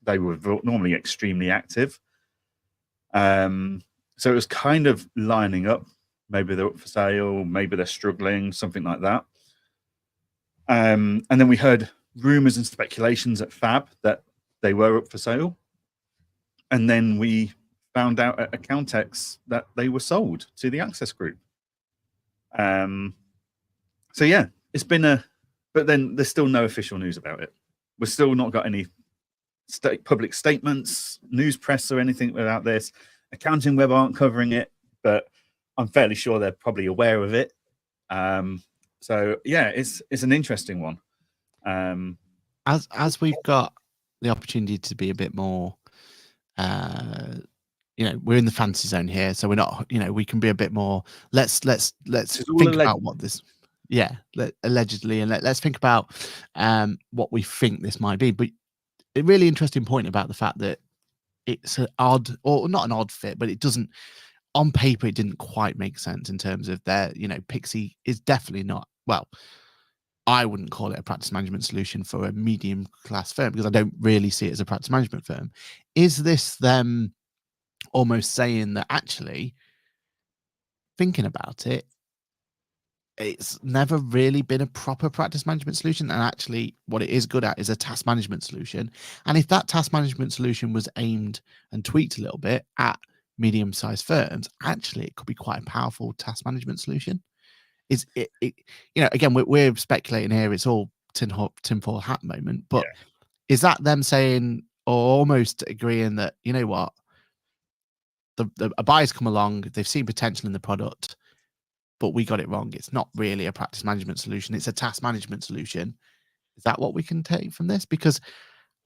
Speaker 2: they were normally extremely active. So it was kind of lining up. Maybe they're up for sale, maybe they're struggling, something like that. And then we heard rumors and speculations at Fab that they were up for sale. And then we found out at Accountex that they were sold to the Access Group. So yeah, it's been but then there's still no official news about it. We've still not got any public statements, news press or anything about this. Accounting Web aren't covering it, but I'm fairly sure they're probably aware of it. So yeah, it's an interesting one.
Speaker 1: As we've got the opportunity to be a bit more, we're in the fantasy zone here, so we're not, we can be a bit more. Let's think about what this, allegedly, and let's think about what we think this might be. But a really interesting point about the fact that it's an odd, or not an odd fit, but it doesn't. On paper, it didn't quite make sense in terms of their, Pixie is definitely not, well, I wouldn't call it a practice management solution for a medium class firm because I don't really see it as a practice management firm. Is this them almost saying that actually, thinking about it, it's never really been a proper practice management solution, and actually what it is good at is a task management solution. And if that task management solution was aimed and tweaked a little bit at medium-sized firms, actually it could be quite a powerful task management solution. Is it again, we're speculating here, it's all tinfoil hat moment, but is that them saying, or almost agreeing that, you know what, a buyer's come along, they've seen potential in the product, but we got it wrong. It's not really a practice management solution. It's a task management solution. Is that what we can take from this? Because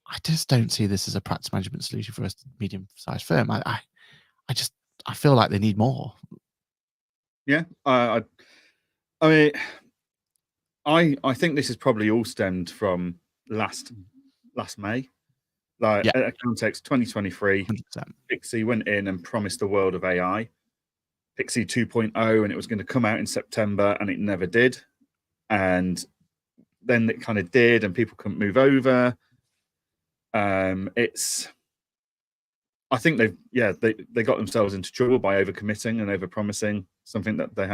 Speaker 1: I just don't see this as a practice management solution for a medium-sized firm. I feel like they need more.
Speaker 2: Yeah, I mean, I think this is probably all stemmed from last May, like Accountex 2023.
Speaker 1: 100%.
Speaker 2: Pixie went in and promised the world of AI, Pixie 2.0, and it was going to come out in September, and it never did. And then it kind of did, and people couldn't move over. I think they got themselves into trouble by overcommitting and overpromising something that they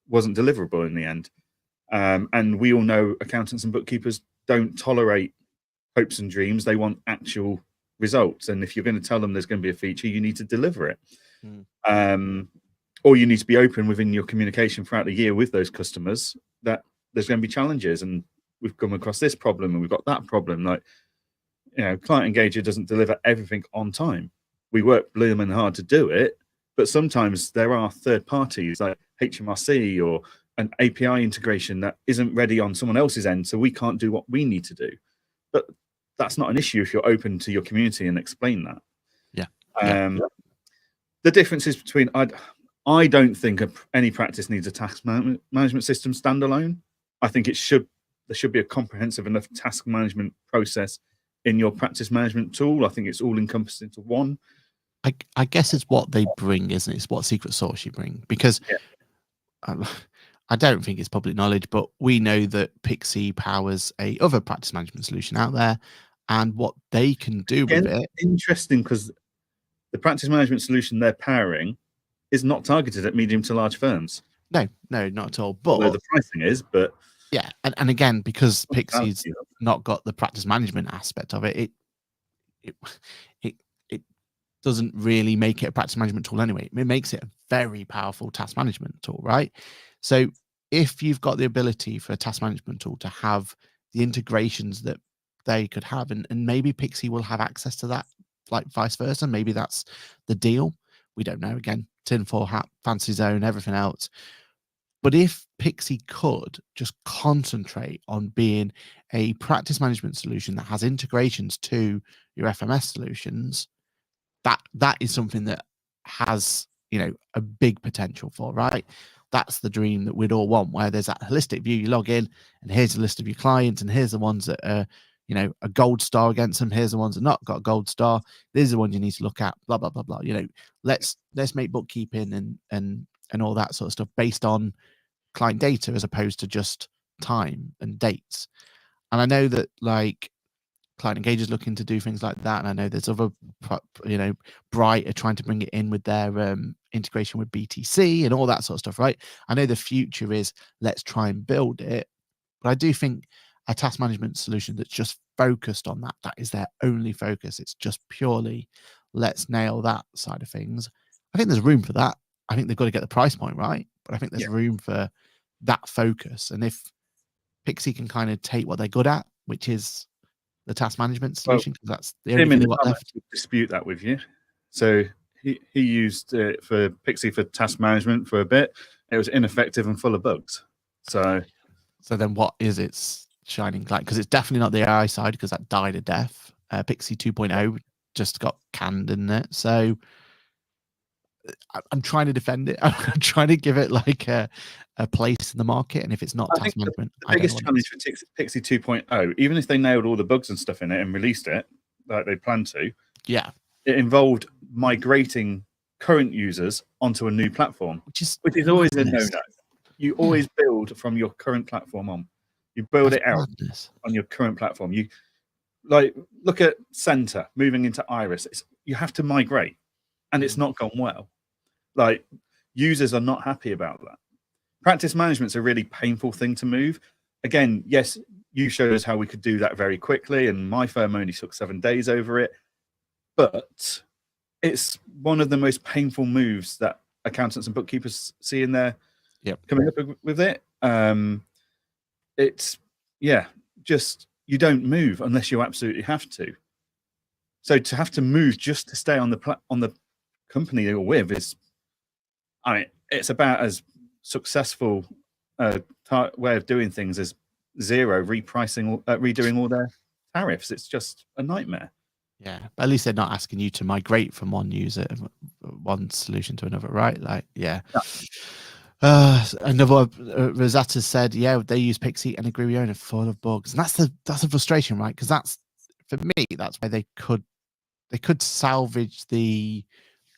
Speaker 2: wasn't deliverable in the end. And we all know accountants and bookkeepers don't tolerate hopes and dreams. They want actual results. And if you're going to tell them there's going to be a feature, you need to deliver it. Or you need to be open within your communication throughout the year with those customers that there's going to be challenges, and we've come across this problem and we've got that problem. Like, Client Engager doesn't deliver everything on time. We work blooming hard to do it, but sometimes there are third parties like HMRC or an API integration that isn't ready on someone else's end, so we can't do what we need to do. But that's not an issue if you're open to your community and explain that. The difference is between I don't think any practice needs a task management system standalone. I think there should be a comprehensive enough task management process in your practice management tool. I think it's all encompassed into one.
Speaker 1: I guess it's what they bring, isn't it? It's what secret sauce you bring, because I don't think it's public knowledge, but we know that Pixie powers a other practice management solution out there, and what they can do with it.
Speaker 2: Interesting, because the practice management solution they're powering is not targeted at medium to large firms.
Speaker 1: No, not at all. But
Speaker 2: although the pricing is, but
Speaker 1: yeah, and again, because Pixie's not got the practice management aspect of it, it doesn't really make it a practice management tool anyway. It makes it a very powerful task management tool, right? So if you've got the ability for a task management tool to have the integrations that they could have, and maybe Pixie will have access to that, like vice versa, maybe that's the deal. We don't know. Again, tinfoil hat, fancy zone, everything else. But if Pixie could just concentrate on being a practice management solution that has integrations to your FMS solutions, that is something that has, a big potential for, right? That's the dream that we'd all want, where there's that holistic view. You log in and here's a list of your clients, and here's the ones that are, a gold star against them. Here's the ones that not got a gold star. These are the ones you need to look at, blah, blah, blah, blah. Let's make bookkeeping and all that sort of stuff based on client data as opposed to just time and dates. And I know that like Client Engage is looking to do things like that, and I know there's other Bright are trying to bring it in with their integration with BTC and all that sort of stuff, right? I know the future is let's try and build it, but I do think a task management solution that's just focused on that is their only focus. It's just purely let's nail that side of things. I think there's room for that. I think they've got to get the price point right, but I think there's room for that focus. And if Pixie can kind of take what they're good at, which is the task management solution, because that's the only thing they've got left.
Speaker 2: Dispute that with you. So he used it for Pixie for task management for a bit. It was ineffective and full of bugs. So
Speaker 1: then what is its shining light? Because it's definitely not the AI side, because that died a death. Pixie 2.0 just got canned in it. So I'm trying to defend it. I'm trying to give it like a place in the market. And if it's not task management,
Speaker 2: the biggest challenge for Pixie 2.0, even if they nailed all the bugs and stuff in it and released it like they plan to, it involved migrating current users onto a new platform, which is always a no-no. You always build from your current platform on. You build it out on your current platform. You look at Center moving into Iris. You have to migrate, and it's not gone well. Like, users are not happy about that. Practice management's a really painful thing to move. Again, yes, you showed us how we could do that very quickly, and my firm only took 7 days over it. But it's one of the most painful moves that accountants and bookkeepers see in their coming up with it. It's just you don't move unless you absolutely have to. So to have to move just to stay on the company you're with is, I mean, it's about as successful way of doing things as Zero redoing all their tariffs. It's just a nightmare.
Speaker 1: Yeah, but at least they're not asking you to migrate from one one solution to another, right? Like, yeah. Another Rosetta said, yeah, they use Pixie and agree with Aaron, full of bugs, and that's a frustration, right? Because that's, for me, that's where they could salvage the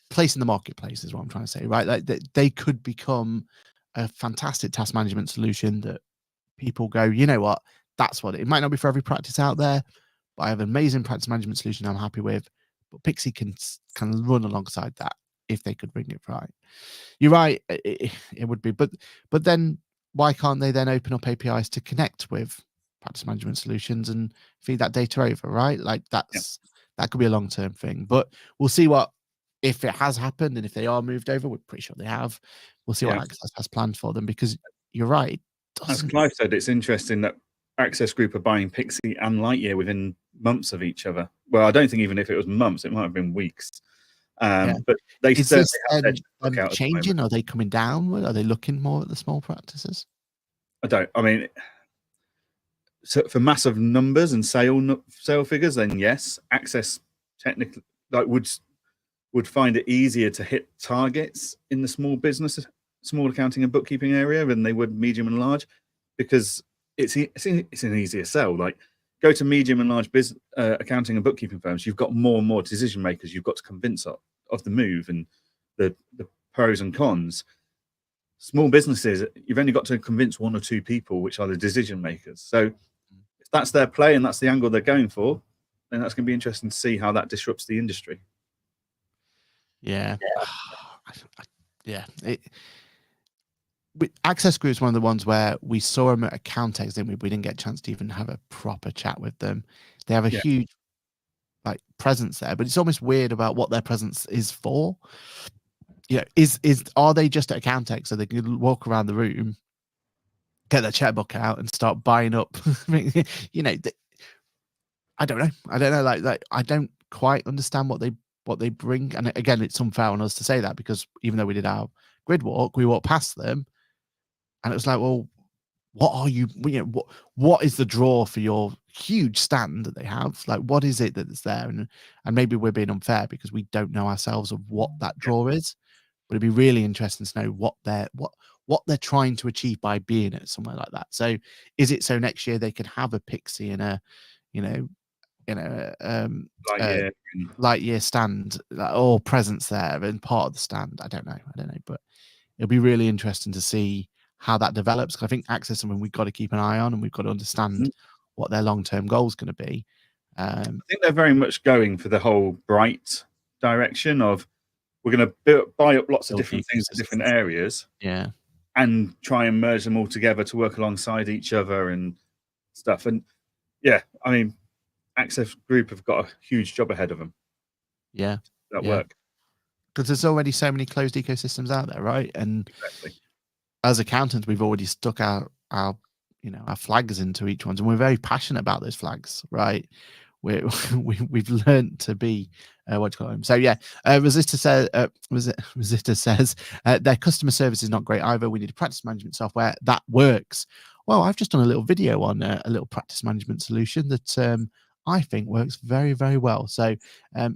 Speaker 1: place in the marketplace, is what I'm trying to say, right? Like they could become a fantastic task management solution that people go, you know what, that's what it might not be for every practice out there, but I have an amazing practice management solution I'm happy with. But Pixie can run alongside that if they could bring it right. You're right, it would be, but then why can't they then open up APIs to connect with practice management solutions and feed that data over, right? Like that could be a long-term thing, but we'll see what, if it has happened and if they are moved over. We're pretty sure they have. We'll see what Access has planned for them, because you're right.
Speaker 2: As Clive said, it's interesting that Access Group are buying Pixie and Lightyear within months of each other. Well, I don't think even if it was months, it might have been weeks. But they certainly have their
Speaker 1: changing. Are they coming down? Are they looking more at the small practices?
Speaker 2: I mean, so for massive numbers and sale figures, then yes, Access technically would find it easier to hit targets in the small accounting and bookkeeping area than they would medium and large, because it's an easier sell. Like, go to medium and large accounting and bookkeeping firms, you've got more and more decision makers you've got to convince of the move and the pros and cons. Small businesses, you've only got to convince one or two people, which are the decision makers. So if that's their play and that's the angle they're going for, then that's going to be interesting to see how that disrupts the industry.
Speaker 1: Yeah. Access Group is one of the ones where we saw them at Accountex, didn't we? We didn't get a chance to even have a proper chat with them. They have a huge presence there, but it's almost weird about what their presence is for. You know, are they just at Accountex so they can walk around the room, get their checkbook out, and start buying up? You know, I don't know. Like I don't quite understand what they bring. And again, it's unfair on us to say that, because even though we did our grid walk, we walked past them, and it was like, well, what are you know, what is the draw for your huge stand that they have? Like, what is it that's there? And maybe we're being unfair because we don't know ourselves of what that draw is, but it'd be really interesting to know what they're trying to achieve by being at somewhere like that. So is it so next year they could have a Pixie in a, you know, Lightyear stand, or presence there and part of the stand? I don't know, but it'll be really interesting to see how that develops, because I think Access is something we've got to keep an eye on, and we've got to understand what their long-term goal is going to be.
Speaker 2: I think they're very much going for the whole bright direction of, we're going to buy up lots of different things in different areas, and try and merge them all together to work alongside each other and stuff. And I mean, Access Group have got a huge job ahead of them. Work,
Speaker 1: because there's already so many closed ecosystems out there, right? And as accountants, we've already stuck our flags into each one, and we're very passionate about those flags, right? We've learned to be what do you call them? So Rosita says their customer service is not great either. We need a practice management software that works. Well, I've just done a little video on a little practice management solution that I think works very, very well. So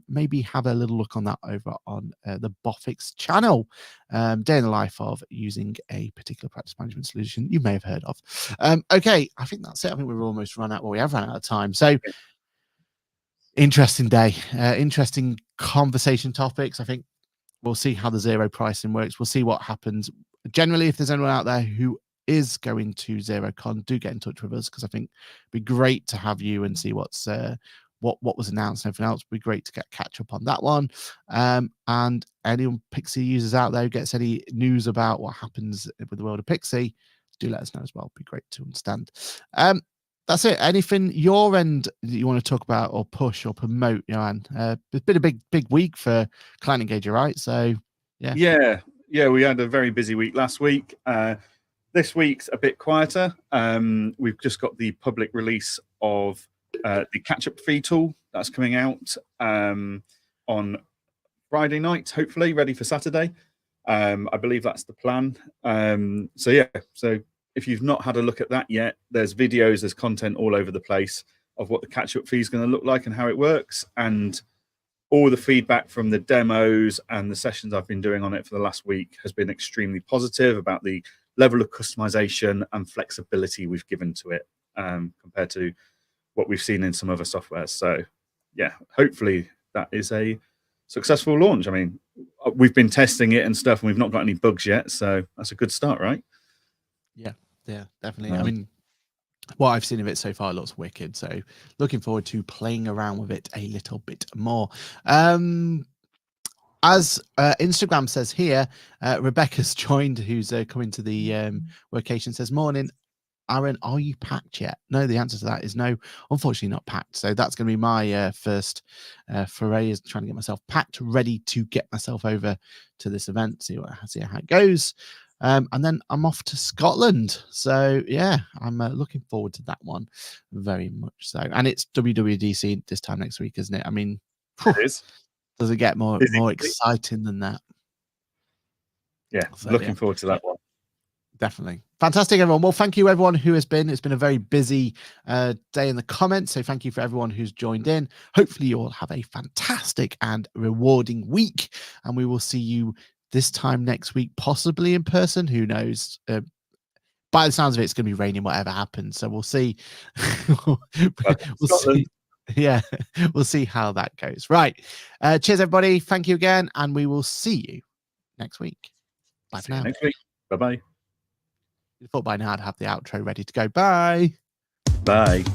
Speaker 1: maybe have a little look on that over on the Bofix channel. Day in the life of using a particular practice management solution you may have heard of. Okay, I think that's it. I think we've almost run out. Well, we have run out of time. So interesting day, interesting conversation topics. I think we'll see how the zero pricing works. We'll see what happens. Generally, if there's anyone out there who is going to ZeroCon, do get in touch with us, because I think it'd be great to have you and see what's what was announced and everything else. It'd be great to catch up on that one. And any Pixie users out there who gets any news about what happens with the world of Pixie, do let us know as well. It'd be great to understand. That's it. Anything your end that you want to talk about or push or promote, Johann? It's been a big week for Client Engager, right? So
Speaker 2: yeah, we had a very busy week last week. This week's a bit quieter. We've just got the public release of the catch-up fee tool that's coming out on Friday night, hopefully ready for Saturday. I believe that's the plan. So yeah, so if you've not had a look at that yet, there's videos, there's content all over the place of what the catch-up fee is going to look like and how it works. And all the feedback from the demos and the sessions I've been doing on it for the last week has been extremely positive about the level of customization and flexibility we've given to it compared to what we've seen in some other softwares. So yeah, hopefully that is a successful launch. I mean, we've been testing it and stuff and we've not got any bugs yet. So that's a good start, right?
Speaker 1: Yeah, definitely. I mean, what I've seen of it so far looks wicked. So looking forward to playing around with it a little bit more. As Instagram says here, Rebecca's joined, who's coming to the location, says, morning, Aaron, are you packed yet? No, the answer to that is no, unfortunately not packed. So that's going to be my first foray, is trying to get myself packed, ready to get myself over to this event, see how it goes. And then I'm off to Scotland. So yeah, I'm looking forward to that one very much so. And it's WWDC this time next week, isn't it? I mean,
Speaker 2: it is.
Speaker 1: Does it get more exciting than that?
Speaker 2: Yeah, so, looking forward to that one.
Speaker 1: Definitely. Fantastic, everyone. Well, thank you, everyone who has been. It's been a very busy day in the comments. So thank you for everyone who's joined in. Hopefully you all have a fantastic and rewarding week. And we will see you this time next week, possibly in person. Who knows? By the sounds of it, it's going to be raining, whatever happens. So we'll see. we'll see. Yeah, we'll see how that goes. Right. Cheers, everybody. Thank you again. And we will see you next week. Bye for now.
Speaker 2: Next week. Bye-bye.
Speaker 1: I thought by now I'd have the outro ready to go. Bye.
Speaker 2: Bye.